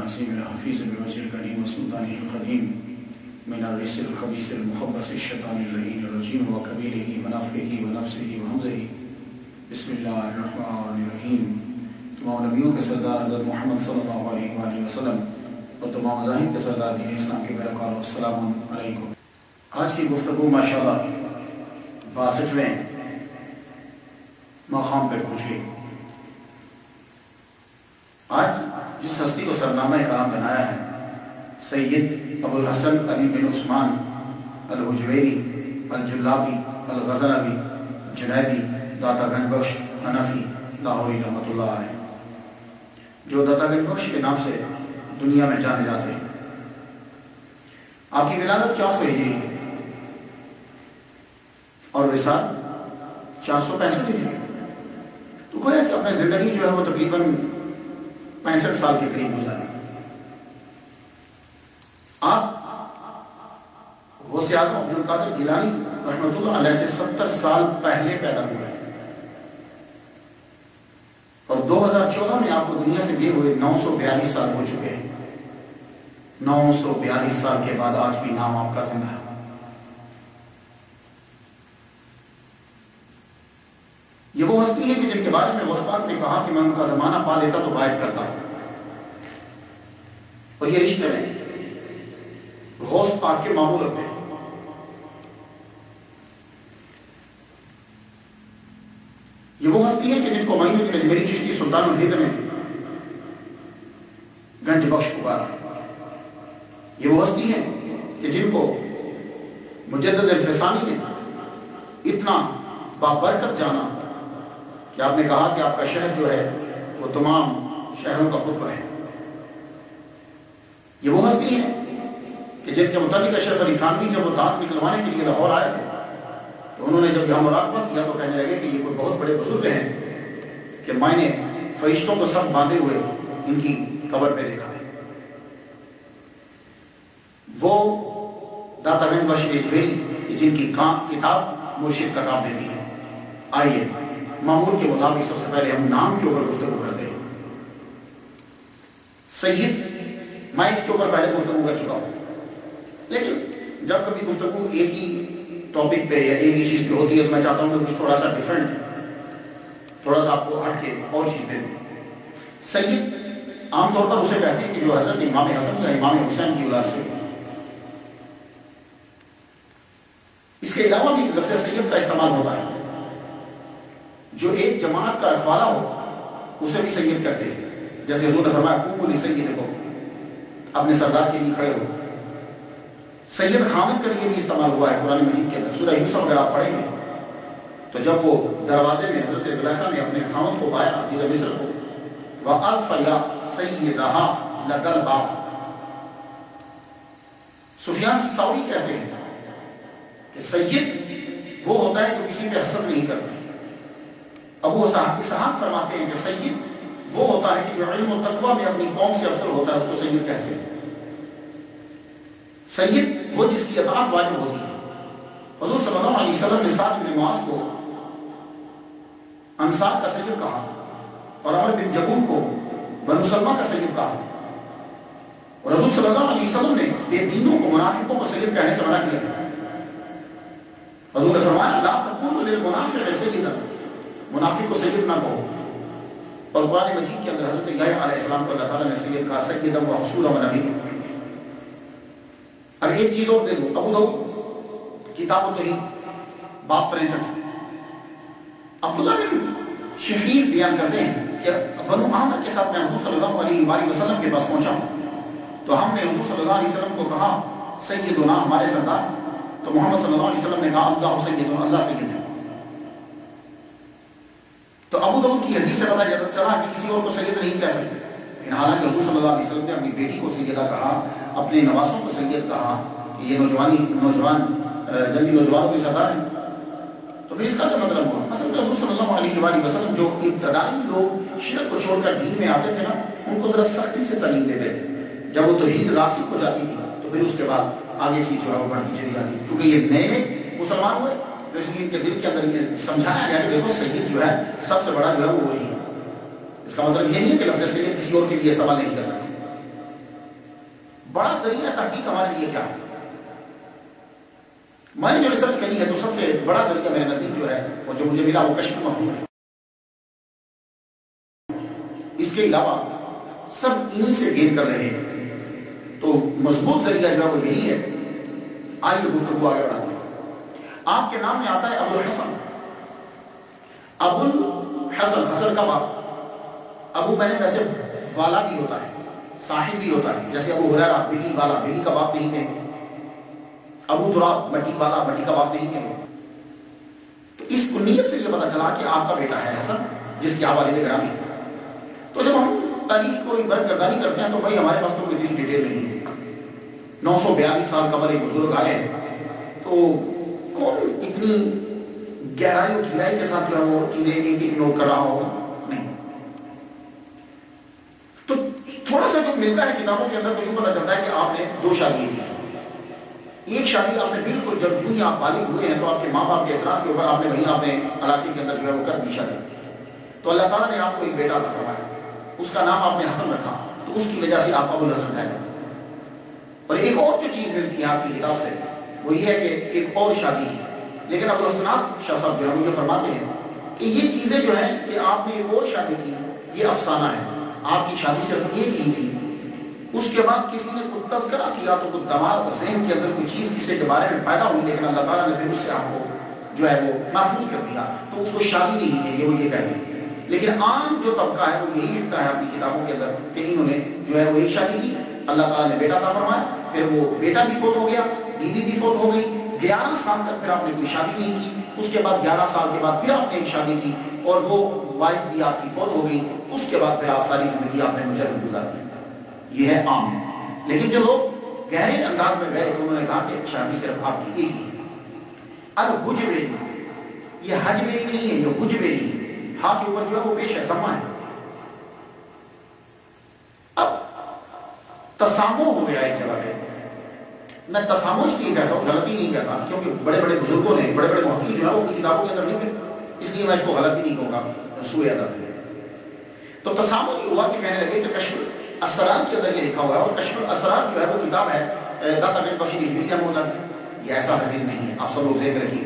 العظيم الحفيظ بوجه الكريم وسلطانه القديم من الرجس الخبيث المخبث الشيطان اللعين الرجيم وكبيله ونفخه ونفسه وهمزه بسم الله الرحمن الرحیم۔ تمام نبیوں کے سردار حضرت محمد صلی اللہ علیہ وآلہ وسلم اور تمام مذاہب کے سردار دین اسلام کے پیروکاروں السلام علیکم۔ آج کی گفتگو ماشاءاللہ 62ویں مقام پہ پہنچ گئی۔ آج جس ہستی کو سرنامہ کلام بنایا ہے سید ابو الحسن علی بن عثمان الحجویری الجلابی الغزنوی جنیدی داتا گنج بخش حنفی لاہوری رحمۃ اللہ علیہ، جو داتا گنج بخش کے نام سے دنیا میں جانے جاتے ہیں۔ آپ کی ولادت 400 ہجری اور وصال 465 ہجری، تو گویا کہ اپنے زندگی جو ہے وہ تقریباً 65 سال کے قریب گزاری۔ آپ غوث اعظم عبد القادر گیلانی رحمۃ اللہ علیہ سے 70 سال پہلے پیدا ہوئے اور 2014 میں آپ کو دنیا سے گئے ہوئے 942 سال ہو چکے ہیں۔ 942 سال کے بعد آج بھی نام آپ کا زندہ ہے۔ یہ وہ ہستی ہے کہ جن کے بارے میں غوث پاک نے کہا کہ میں ان کا زمانہ پا لیتا تو باعث کرتا ہوں، اور یہ رشتے میں غوث پاک کے معمول ہوتے ہیں۔ یہ وہ ہستی ہے کہ جن کو معین الدین اجمیری چشتی سلطان الہند نے گنج بخش پکارا۔ یہ وہ ہستی ہے کہ جن کو مجدد الفسانی نے اتنا بابرکت جانا کہ آپ نے کہا کہ آپ کا شہر جو ہے وہ تمام شہروں کا قطب ہے۔ یہ وہ ہستی ہے کہ جن کے متعلق اشرف علی تھانوی جب وہ دانت نکلوانے کے لیے لاہور آئے تھے تو انہوں نے جب یہاں مراقبہ کیا تو کہنے لگے کہ یہ کوئی بہت بڑے بزرگ ہیں کہ میں نے فرشتوں کو صف باندھے ہوئے ان کی قبر پہ دیکھا ہے۔ وہ داتا گنج بخش اجمیری کہ جن کی کتاب مرشد کا کام دیتی ہے۔ آئیے معمول کے مطابق سب سے پہلے ہم نام کے اوپر گفتگو کرتے ہیں۔ سید میں اس کے اوپر پہلے گفتگو کر چکا ہوں، لیکن جب کبھی گفتگو ایک ہی ٹاپک پہ یا ایک ہی چیز پہ ہوتی ہے تو میں چاہتا ہوں کہ کچھ تھوڑا سا ڈیفرنٹ، تھوڑا سا آپ کو ہٹ کے اور چیز دے دوں۔ سید عام طور پر اسے کہتے ہیں کہ جو حضرت امام حسن یا امام حسین کی اولاد سے۔ اس کے علاوہ بھی لفظ سید کا استعمال ہوتا ہے۔ جو ایک جماعت کا رکھوالا ہو اسے بھی سید کہتے ہیں، جیسے حضور نے فرمایا قوموا لسیدکم، اپنے سردار کے لیے کھڑے ہو۔ سید خامد کے لیے بھی استعمال ہوا ہے قرآن مجید کے اندر۔ سورہ یوسف اگر آپ پڑھیں گے تو جب وہ دروازے میں حضرت زلیخا نے اپنے خامد کو پایا عزیز مصر کو، وَأَلْفَ يَا سَيِّدَهَا لَدَى الْبَابِ، سفیان ثوری کہتے ہیں کہ سید وہ ہوتا ہے جو کسی پہ حسد نہیں کرتا۔ ابو اسحاق فرماتے ہیں کہ سید وہ ہوتا ہے کہ جو علم و تقوی میں اپنی قوم سے افضل ہوتا ہے، اس کو سید کہتے ہیں۔ سید وہ جس کی اطاعت واجب ہوتی ہے۔ حضور صلی اللہ علیہ وسلم نے سعد بن معاذ کو انصار کا سید کہا اور عمر بن جبور کو بنو سلمہ کا سید کہا، اور حضور صلی اللہ علیہ وسلم نے بے دینوں کو منافقوں کو سید کہنے سے منع کیا۔ حضور نے فرمایا لا تقولوا للمنافق سیدا، منافق کو سید نہ کہو۔ اور قرآن مجید کے اندر حضرت یحییٰ علیہ السلام کو اللہ تعالیٰ نے سید کہا سیدا و حصورا و نبیا۔ اب ایک چیز اور دے دو، ابو داؤد کتاب التوحید باب 63، عبداللہ بن شخیر بیان کرتے ہیں کہ بنو عامر کے ساتھ میں حضور صلی اللہ علیہ وآلہ وسلم کے پاس پہنچا ہوں تو ہم نے حضور صلی اللہ علیہ وسلم کو کہا سیدنا ہمارے سردار، تو محمد صلی اللہ علیہ وسلم نے کہا اللہ سیدنا، اللہ سید ہے۔ تو ابو داؤد کی حدیث سے پتہ چلا کہ کسی اور کو سید نہیں کہہ سکتے، لیکن حالانکہ حضور صلی اللہ علیہ وسلم نے اپنی بیٹی کو سیدہ کہا، اپنے نواسوں کو سید کہا کہ یہ نوجوان جلدی نوجوانوں کے سردار ہیں، تو پھر اس کا کیا مطلب ہوا؟ اصل میں حضور صلی اللہ علیہ وآلہ وسلم جو ابتدائی لوگ شرک کو چھوڑ کر دین میں آتے تھے نا، ان کو ذرا سختی سے تعلیم دیتے تھے۔ جب وہ توحید راسخ ہو جاتی تھی تو پھر اس کے بعد آگے چیز جو ہے وہ بڑھتی چلی جاتی، چونکہ یہ نئے نئے مسلمان ہوئے تو اس لیے ان کے دل کے اندر یہ سمجھایا گیا کہ دیکھو سید جو ہے سب سے بڑا جو ہے وہ وہی ہے۔ اس کا مطلب یہ نہیں ہے کہ لفظ سید کسی اور کے لیے استعمال نہیں کر سکتے، بڑا ذریعہ تحقیق ہمارے لیے کیا ہے؟ میں نے جو ریسرچ کری ہے تو سب سے بڑا ذریعہ میرے نزدیک جو ہے اور جو مجھے ملا وہ کشف المحجوب ہے. اس کے علاوہ سب انہی سے گین کر رہے ہیں. تو مضبوط ذریعہ جو ہے وہ یہی ہے. آئیے گفتگو آگے بڑھاتے ہیں. آپ کے نام میں آتا ہے ابو الحسن. ابو الحسن، حسن کا باپ. ابو میں نے ویسے والا بھی ہوتا ہے، صاحب بھی ہوتا ہے، جیسے ابو ہریرہ بلی والا، بلی کا باپ نہیں کہیں. ابو تراب مٹی والا، مٹی کا باپ نہیں کہیں. تو اس کنیت سے یہ پتا چلا کہ آپ کا بیٹا ہے حسن، جس کے والد گرامی. تو جب ہم تاریخ کو برق گردانی کرتے ہیں تو بھائی ہمارے پاس تو اتنی ڈیٹیل نہیں ہے. 942 سال قبل ایک بزرگ آئے تو کون اتنی گہرائی اور گہرائی کے ساتھ جو ہے وہ چیزیں ایک ایک نوٹ کر رہا ہوگا؟ نہیں. تو تھوڑا سا جو ملتا ہے کتابوں کے اندر تو یوں پتا چلتا ہے کہ آپ نے 2 شادی کی. ایک شادی آپ نے بالکل جب جو ہی آپ بالغ ہوئے ہیں تو آپ کے ماں باپ کے اثرات کے اوپر آپ نے وہیں اپنے علاقے کے اندر جو ہے وہ کر دی شادی. تو اللہ تعالیٰ نے آپ کو ایک بیٹا عطا فرمایا، اس کا نام آپ نے حسن رکھا، تو اس کی وجہ سے آپ ابو الحسن ہے. اور ایک اور جو چیز ملتی ہے آپ کی کتاب سے وہ یہ ہے کہ ایک اور شادی کی. لیکن ابو الحسنات شاہ صاحب جو ہے وہ یہ فرماتے ہیں کہ یہ چیزیں جو ہیں کہ آپ نے ایک اور شادی کی یہ افسانہ ہے. آپ کی شادی صرف ایک ہی تھی. اس کے بعد کسی نے کچھ تذکرہ کیا تو کچھ دماغ ذہن کے اندر کوئی چیز کسی کے بارے میں پیدا ہوئی، لیکن اللہ تعالیٰ نے پھر اس سے آپ کو جو ہے وہ محفوظ کر دیا، تو اس کو شادی نہیں ہے وہ یہ کہتے ہیں. لیکن عام جو طبقہ ہے وہ یہی لکھتا ہے اپنی کتابوں کے اندر کہ انہوں نے جو ہے وہ ایک شادی کی، اللہ تعالیٰ نے بیٹا عطا فرمایا، پھر وہ بیٹا بھی فوت ہو گیا، بیوی بھی فوت ہو گئی. 11 سال تک پھر آپ نے کوئی شادی نہیں کی. اس کے بعد 11 سال کے بعد پھر آپ نے ایک شادی کی اور وہ وائف بھی آپ کی فوت ہو گئی. اس کے بعد پھر آپ ساری زندگی آپ نے مجرد گزار دی. یہ ہے عام. لیکن جو لوگ گہرے انداز میں گئے تو انہوں نے کہا کہ شادی صرف آپ کی ایک ہی. الحجویری، یہ حجویری نہیں ہے، یہ حجویری. ہاں کے اوپر جو ہے وہ پیش ہے، سما ہے. اب تسامو ہو گیا ایک جگہ پہ. میں تساموش نہیں کہتا ہوں، غلطی نہیں کہتا، کیونکہ بڑے بڑے بزرگوں نے، بڑے بڑے محققین جو ہے وہ اپنی کتابوں کے اندر لکھے، اس لیے میں اس کو غلطی نہیں کہوں گا، سوء ادب. تو تسامو یہ ہوا کہ کہنے لگے کہ کشف اسرار کے اندر یہ لکھا ہوا ہے، اور کشف الاسرار جو ہے وہ کتاب ہے داتا گنج بخش اجمیری رحمۃ اللہ. یہ ایسا حدیث نہیں ہے، آپ سب لوگ ذہن رکھیے.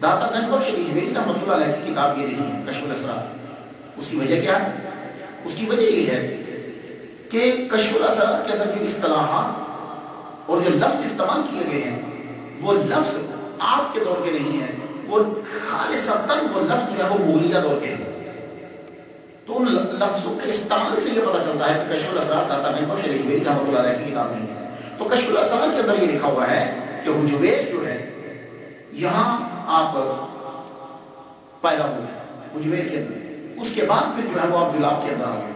داتا گنج بخش اجمیری رحمۃ اللہ علیہ کی کتاب یہ نہیں ہے کشف الاسرار. اس کی وجہ کیا ہے؟ اس کی وجہ یہ ہے کہ کشف الاسرار کے اندر جو اصطلاحات اور جو لفظ استعمال کیے گئے ہیں وہ لفظ آپ کے دور کے نہیں ہیں، وہ خالصتاً وہ لفظ جو ہے وہ مولیہ دور کے ہیں. تو ان لفظوں کے استعمال سے یہ پتہ چلتا ہے کہ کشف الاسرار داتا گنج بخش اجمیری رحمۃ اللہ علیہ کی کتاب نہیں ہے. تو کشف الاسرار کے اندر یہ لکھا ہوا ہے کہ حجویر جو ہے یہاں آپ پیدا ہوئے حجویر کے اندر، اس کے بعد پھر جو ہے وہ آپ جلاب کے اندر آ گئے.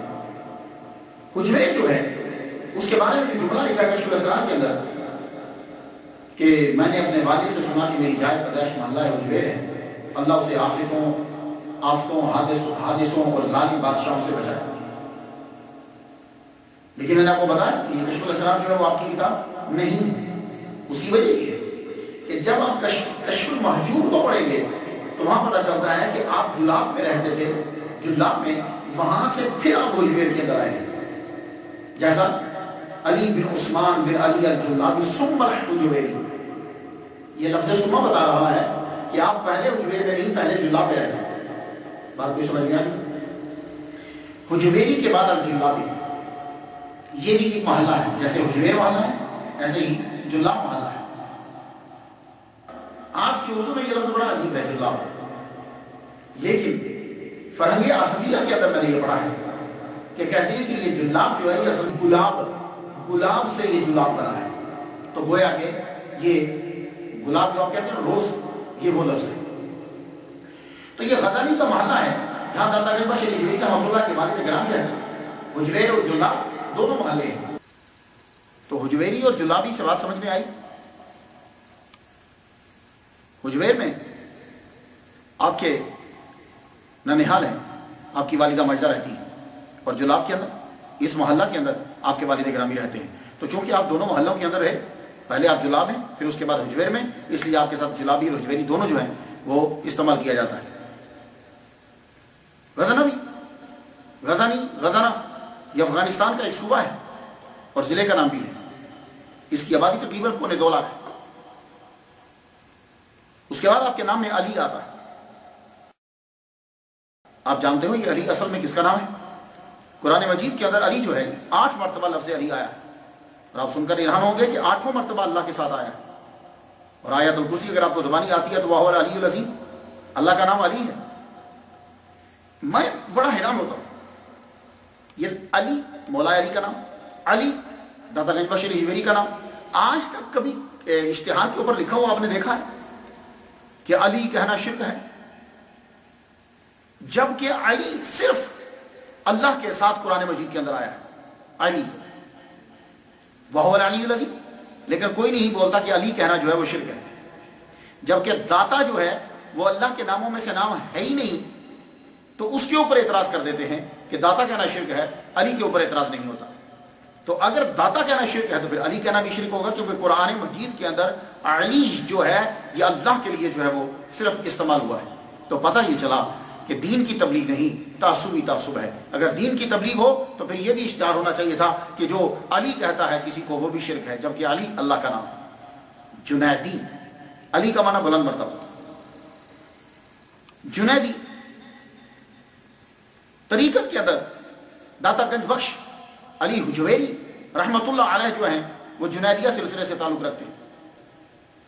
حجویر جو ہے اس کے بارے میں جو جملہ لکھا ہے کشف الاسرار کے اندر کہ میں نے اپنے والد سے سنا کہ میری جائے پیدائش محلہ حجویر ہے، اللہ اسے آفتوں حادثوں اور ظالم بادشاہوں سے بچائے. لیکن میں نے آپ کو بتایا کہ یہ کشف الاسرار جو ہے وہ آپ کی کتاب نہیں ہے. اس کی وجہ یہ ہے کہ جب آپ کشف المحجوب کو پڑھیں گے تو وہاں پتہ چلتا ہے کہ آپ جلاب میں رہتے تھے، جلاب میں، وہاں سے پھر آپ حجویر کے اندر آئے ہیں. جیسا علی بن عثمان بن علی الجلابی ثم الحجویری، یہ لفظ ثم بتا رہا ہے کہ آپ پہلے حجویر میں نہیں، پہلے جلاب میں رہتے ہیں. بات کوئی سمجھ میں آئی؟ حجویری کے بعد الجلابی، یہ بھی ایک محلہ ہے. جیسے حجویر محلہ ہے ایسے ہی جلاب محلہ ہے. آج کی اردو میں یہ لفظ بڑا عجیب ہے جلاب، لیکن فرنگی آصفیہ کے اندر میں نے یہ پڑھا ہے کہ کہتے ہیں کہ یہ جلاب جو ہے یہ اصل گلاب سے یہ جلاب بنا ہے. تو گویا کہ یہ گلاب جو آپ کہتے ہیں روز، یہ وہ لفظ ہے. تو یہ غزالی کا محلہ ہے جہاں داتا گنج بخش اجمیری رحمۃ اللہ کے والد گرامی رہتے ہیں. حجویر اور جلاب دونوں محلے ہیں. تو حجویری اور جلابی سے بات سمجھ میں آئی. حجویر میں آپ کے ننہال ہیں، آپ کی والدہ ماجدہ رہتی ہیں، اور جلاب کے اندر اس محلہ کے اندر آپ کے والد گرامی رہتے ہیں. تو چونکہ آپ دونوں محلوں کے اندر رہے، پہلے آپ جلاب ہیں پھر اس کے بعد حجویر میں، اس لیے آپ کے ساتھ جلابی اور حجویری دونوں جو ہیں وہ استعمال کیا جاتا ہے. غزنوی، غزنی، غزنہ یہ افغانستان کا ایک صوبہ ہے. اور ضلع کا نام بھی ہے. اس کی آبادی تقریباً 2.25 لاکھ ہے. اس کے بعد آپ کے نام میں علی آتا ہے. آپ جانتے ہو یہ علی اصل میں کس کا نام ہے؟ قرآن مجید کے اندر علی جو ہے 8 مرتبہ لفظ علی آیا ہے. اور آپ سن کر حیران ہوں گے کہ 8 مرتبہ اللہ کے ساتھ آیا ہے. اور آیت الکرسی اگر آپ کو زبانی آتی ہے تو وہ علی العظیم، اللہ کا نام علی ہے. میں بڑا حیران ہوتا ہوں، یہ علی مولا علی کا نام، علی داتا گنج بخش علی ہجویری کا نام، آج تک کبھی اشتہار کے اوپر لکھا ہوا آپ نے دیکھا ہے کہ علی کہنا شرک ہے؟ جبکہ علی صرف اللہ کے ساتھ قرآن مجید کے اندر آیا ہے، علی وہو العلی العظیم. لیکن کوئی نہیں بولتا کہ علی کہنا جو ہے وہ شرک ہے. جبکہ داتا جو ہے وہ اللہ کے ناموں میں سے نام ہے ہی نہیں، تو اس کے اوپر اعتراض کر دیتے ہیں کہ داتا کہنا شرک ہے، علی کے اوپر اعتراض نہیں ہوتا. تو اگر داتا کہنا شرک ہے تو پھر علی کہنا بھی شرک ہوگا، کیونکہ قرآن مجید کے اندر علی جو ہے یہ اللہ کے لیے جو ہے وہ صرف استعمال ہوا ہے. تو پتہ یہ چلا کہ دین کی تبلیغ نہیں، تعصب ہی تعصب ہے. اگر دین کی تبلیغ ہو تو پھر یہ بھی اشتہار ہونا چاہیے تھا کہ جو علی کہتا ہے کسی کو وہ بھی شرک ہے، جبکہ علی اللہ کا نام. جنیدی، علی کا معنی بلند مرتبہ. جنیدی طریقت کے اندر داتا گنج بخش علی ہجویری رحمت اللہ علیہ جو ہیں وہ جنیدیہ سلسلے سے تعلق رکھتے ہیں.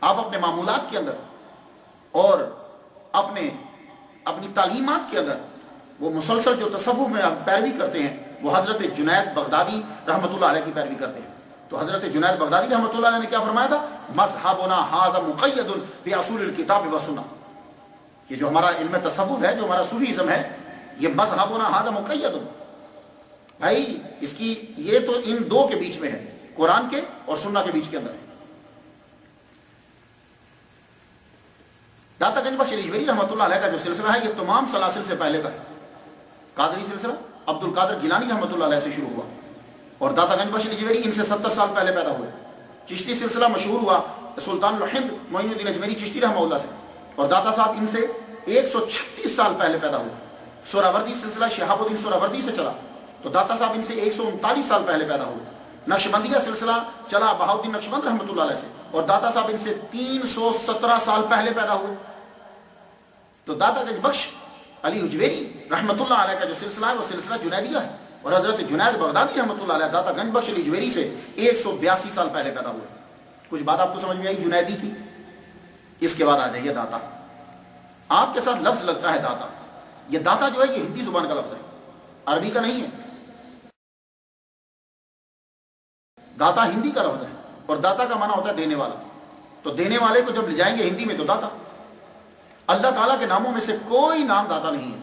آپ اپنے معمولات کے اندر اور اپنی تعلیمات کے اندر وہ مسلسل جو تصوف میں پیروی کرتے ہیں وہ حضرت جنید بغدادی رحمت اللہ علیہ کی پیروی کرتے ہیں. تو حضرت جنید بغدادی رحمت اللہ علیہ نے کیا فرمایا تھا؟ مذہبنا ھذا مقید باصول الکتاب والسنہ. یہ جو ہمارا علم تصوف ہے، جو ہمارا صوفیزم ہے، یہ مذہبنا ھذا مقید، بھائی اس کی یہ تو ان دو کے بیچ میں ہے، قرآن کے اور سنہ کے بیچ کے اندر ہے. داتا گنج بخش علی ہجویری رحمۃ اللہ علیہ کا جو سلسلہ ہے یہ تمام سلاسل سے پہلے کا ہے. قادری سلسلہ عبد القادر گیلانی رحمۃ اللہ علیہ سے شروع ہوا اور داتا گنج بخش علی ہجویری ان سے 70 سال پہلے پیدا ہوئے. چشتی سلسلہ مشہور ہوا سلطان الہند معین الدین اجمیری چشتی رحمہ اللہ سے، اور داتا صاحب ان سے 136 سال پہلے پیدا ہوئے. سہراوردی سلسلہ شہاب الدین سہراوردی سے چلا تو داتا صاحب ان سے 139 سال پہلے پیدا ہوئے. نقشبندیہ سلسلہ چلا بہاؤالدین نقشبند رحمۃ اللہ علیہ سے، اور داتا صاحب ان سے 317 سال پہلے پیدا ہوئے. تو داتا گنج بخش علی ہجویری رحمت اللہ علیہ کا جو سلسلہ ہے وہ سلسلہ جنیدیہ ہے، اور حضرت جنید بغدادی رحمت اللہ علیہ داتا گنج بخش علی ہجویری سے 182 سال پہلے پیدا ہوئے. کچھ بات آپ کو سمجھ میں آئی جنیدی کی؟ اس کے بعد آ جائیے داتا. آپ کے ساتھ لفظ لگتا ہے داتا. یہ داتا جو ہے یہ ہندی زبان کا لفظ ہے، عربی کا نہیں ہے. داتا ہندی کا لفظ ہے اور داتا کا معنی ہوتا ہے دینے والا. تو دینے والے کو جب لے جائیں گے ہندی میں تو داتا. اللہ تعالیٰ کے ناموں میں سے کوئی نام داتا نہیں ہے.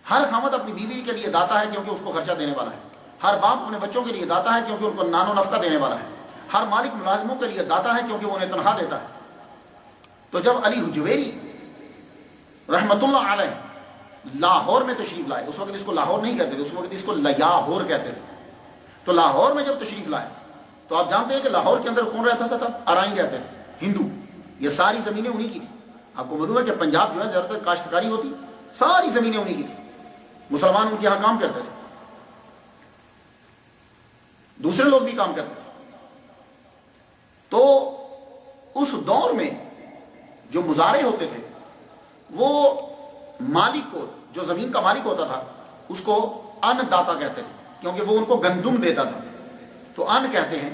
ہر خامد اپنی بیوی کے لیے داتا ہے کیونکہ اس کو خرچہ دینے والا ہے. ہر باپ اپنے بچوں کے لیے داتا ہے کیونکہ ان کو نان و نفقہ دینے والا ہے. ہر مالک ملازموں کے لیے داتا ہے کیونکہ وہ انہیں تنخواہ دیتا ہے. تو جب علی ہجویری رحمت اللہ علیہ لاہور میں تشریف لائے، اس وقت اس کو لاہور نہیں کہتے تھے، اس وقت اس کو لیاہور کہتے تھے. تو لاہور میں جب تشریف لائے تو آپ جانتے ہیں کہ لاہور کے اندر کون رہتا تھا؟ ارائیں رہتے تھے، ہندو. یہ ساری زمینیں انہی کی تھی. آپ کو معلوم ہے کہ پنجاب جو ہے زیادہ تر کاشتکاری ہوتی، ساری زمینیں انہی کی تھی. مسلمان ان کے یہاں کام کرتے تھے، دوسرے لوگ بھی کام کرتے تھے. تو اس دور میں جو مزارع ہوتے تھے وہ مالک کو، جو زمین کا مالک ہوتا تھا اس کو ان داتا کہتے تھے کیونکہ وہ ان کو گندم دیتا تھا. تو ان کہتے ہیں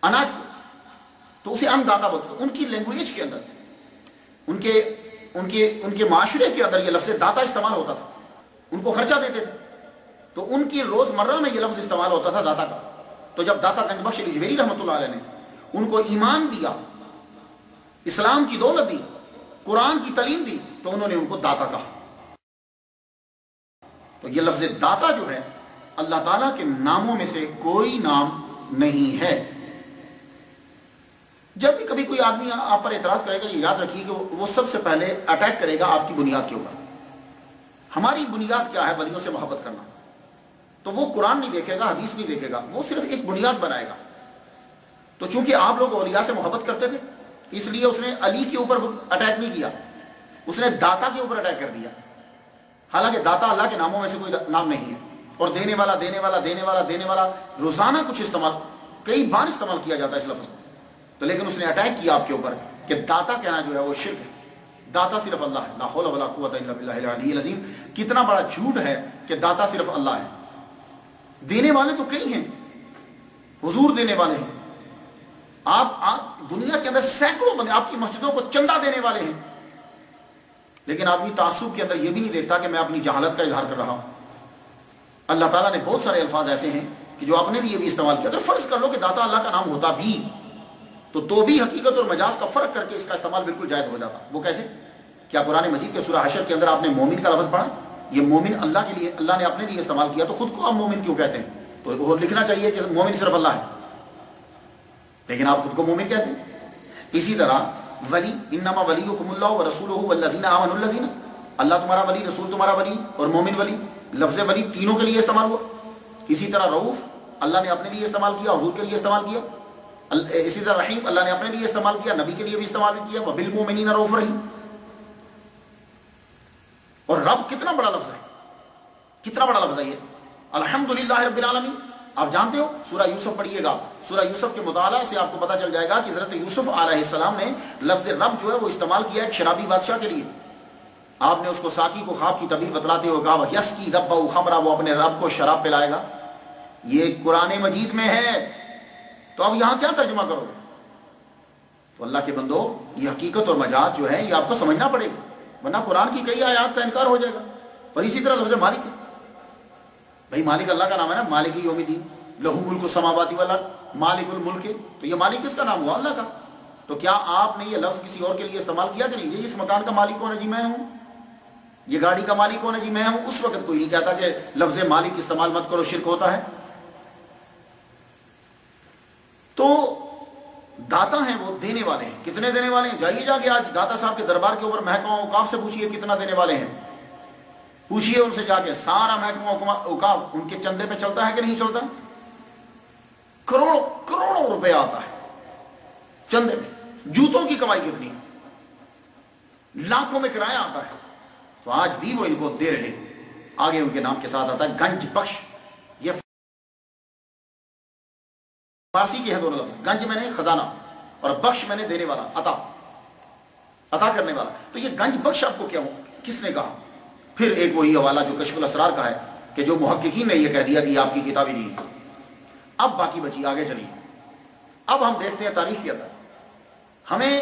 اناج کو، تو اسے ان داتا بولتے تھے. ان کی لینگویج کے اندر، ان کے معاشرے کے اندر یہ لفظ داتا استعمال ہوتا تھا. ان کو خرچہ دیتے تھے تو ان کی روزمرہ میں یہ لفظ استعمال ہوتا تھا داتا کا. تو جب داتا گنج بخش علی ہجویری رحمۃ اللہ علیہ نے ان کو ایمان دیا، اسلام کی دولت دی، قرآن کی تعلیم دی، تو انہوں نے ان کو داتا کہا. تو یہ لفظ داتا جو ہے اللہ تعالیٰ کے ناموں میں سے کوئی نام نہیں ہے. جب بھی کبھی کوئی آدمی آپ پر اعتراض کرے گا یہ یاد رکھیے کہ وہ سب سے پہلے اٹیک کرے گا آپ کی بنیاد کے اوپر. ہماری بنیاد کیا ہے؟ ولیوں سے محبت کرنا. تو وہ قرآن نہیں دیکھے گا، حدیث نہیں دیکھے گا، وہ صرف ایک بنیاد بنائے گا. تو چونکہ آپ لوگ اولیاء سے محبت کرتے تھے اس لیے اس نے علی کے اوپر اٹیک نہیں کیا، اس نے داتا کے اوپر اٹیک کر دیا. حالانکہ داتا اللہ کے ناموں میں سے کوئی نام نہیں ہے. اور دینے والا دینے والا دینے والا دینے والا روزانہ کچھ استعمال کئی بار استعمال کیا جاتا ہے اس لفظ کو. تو لیکن اس نے اٹیک کیا آپ کے اوپر کہ داتا کہنا جو ہے وہ شرک ہے. داتا صرف اللہ ہے. لا حول ولا قوت الا باللہ العلی العظیم. کتنا بڑا جھوٹ ہے کہ داتا صرف اللہ ہے. دینے والے تو کئی ہیں, حضور دینے والے ہیں. آپ دنیا کے اندر سینکڑوں بندے آپ کی مسجدوں کو چندہ دینے والے ہیں, لیکن آدمی تعصب کے اندر یہ بھی نہیں دیکھتا کہ میں اپنی جہالت کا اظہار کر رہا ہوں. اللہ تعالیٰ نے بہت سارے الفاظ ایسے ہیں کہ جو اپنے لیے بھی استعمال کیا. اگر فرض کر لو کہ داتا اللہ کا نام ہوتا بھی تو بھی حقیقت اور مجاز کا فرق کر کے اس کا استعمال بالکل جائز ہو جاتا. وہ کیسے؟ کیا قرآن مجید کے سورہ حشر کے اندر آپ نے مومن کا لفظ پڑھا؟ یہ مومن اللہ کے لیے, اللہ نے اپنے لیے استعمال کیا, تو خود کو آپ مومن کیوں کہتے ہیں؟ تو وہ لکھنا چاہیے کہ مومن صرف اللہ ہے, لیکن آپ خود کو مومن کہتے ہیں. اسی طرح ولی, انما ولیکم اللہ ورسولہ والذین آمنوا الذین, اللہ تمہارا ولی, رسول تمہارا ولی اور مومن ولی. لفظ ولی تینوں کے لیے استعمال ہوا. اسی طرح رؤوف اللہ نے اپنے لیے استعمال کیا, حضور کے لیے استعمال کیا. اسی طرح رحیم اللہ نے اپنے لیے استعمال کیا, نبی کے لیے بھی استعمال کیا. وبالمؤمنین رؤوف رحیم. اور رب کتنا بڑا لفظ ہے, کتنا بڑا لفظ ہے یہ. الحمدللہ رب العالمین. آپ جانتے ہو سورہ یوسف پڑھیے گا, سورہ یوسف کے مطالعہ سے آپ کو پتہ چل جائے گا کہ حضرت یوسف علیہ السلام نے لفظ رب جو ہے وہ استعمال کیا ایک شرابی بادشاہ کے لیے. آپ نے اس کو ساقی کو خواب کی تعبیر بتلاتے ہوئے کہا یسقی ربہ خمرا, وہ اپنے رب کو شراب پلائے گا. یہ قرآن مجید میں ہے, تو اب یہاں کیا ترجمہ کرو گے؟ تو اللہ کے بندو, یہ حقیقت اور مجاز جو ہے یہ آپ کو سمجھنا پڑے گا, ورنہ قرآن کی کئی آیات کا انکار ہو جائے گا. اور اسی طرح لفظ مالک ہے, بھائی مالک اللہ کا نام ہے نا, مالک یوم الدین, لہو ملک السماوات والارض, مالک الملک. تو یہ مالک کس کا نام ہوا؟ اللہ کا. تو کیا آپ نے یہ لفظ کسی اور کے لیے استعمال کیا کہ نہیں؟ یہ اس مکان کا مالک کون ہے؟ جی میں ہوں. یہ گاڑی کا مالک کون ہے؟ جی میں ہوں. اس وقت کوئی نہیں کہتا کہ لفظ مالک استعمال مت کرو, شرک ہوتا ہے. تو داتا ہیں وہ دینے والے ہیں. کتنے دینے والے ہیں؟ جائیے جا کے آج داتا صاحب کے دربار کے اوپر محکمہ اوقاف سے پوچھئے کتنا دینے والے ہیں. پوچھئے ان سے جا کے, سارا محکمہ اوقاف ان کے چندے پہ چلتا ہے کہ نہیں چلتا؟ کروڑوں روپے آتا ہے چندے پہ. جوتوں کی کمائی کتنی ہے, لاکھوں میں کرایہ آتا ہے. تو آج بھی وہ ان کو دے رہے. آگے ان کے نام کے ساتھ آتا ہے گنج بخش. یہ فارسی کے ہیں دونوں لفظ. گنج میں نے خزانہ اور بخش میں نے دینے والا, عطا کرنے والا. تو یہ گنج بخش آپ کو کیا ہو, کس نے کہا؟ پھر ایک وہی حوالہ جو کشف الاسرار کا ہے کہ جو محققین نے یہ کہہ دیا کہ یہ آپ کی کتاب ہی نہیں. اب باقی بچی, آگے چلیے. اب ہم دیکھتے ہیں تاریخ کے اندر ہمیں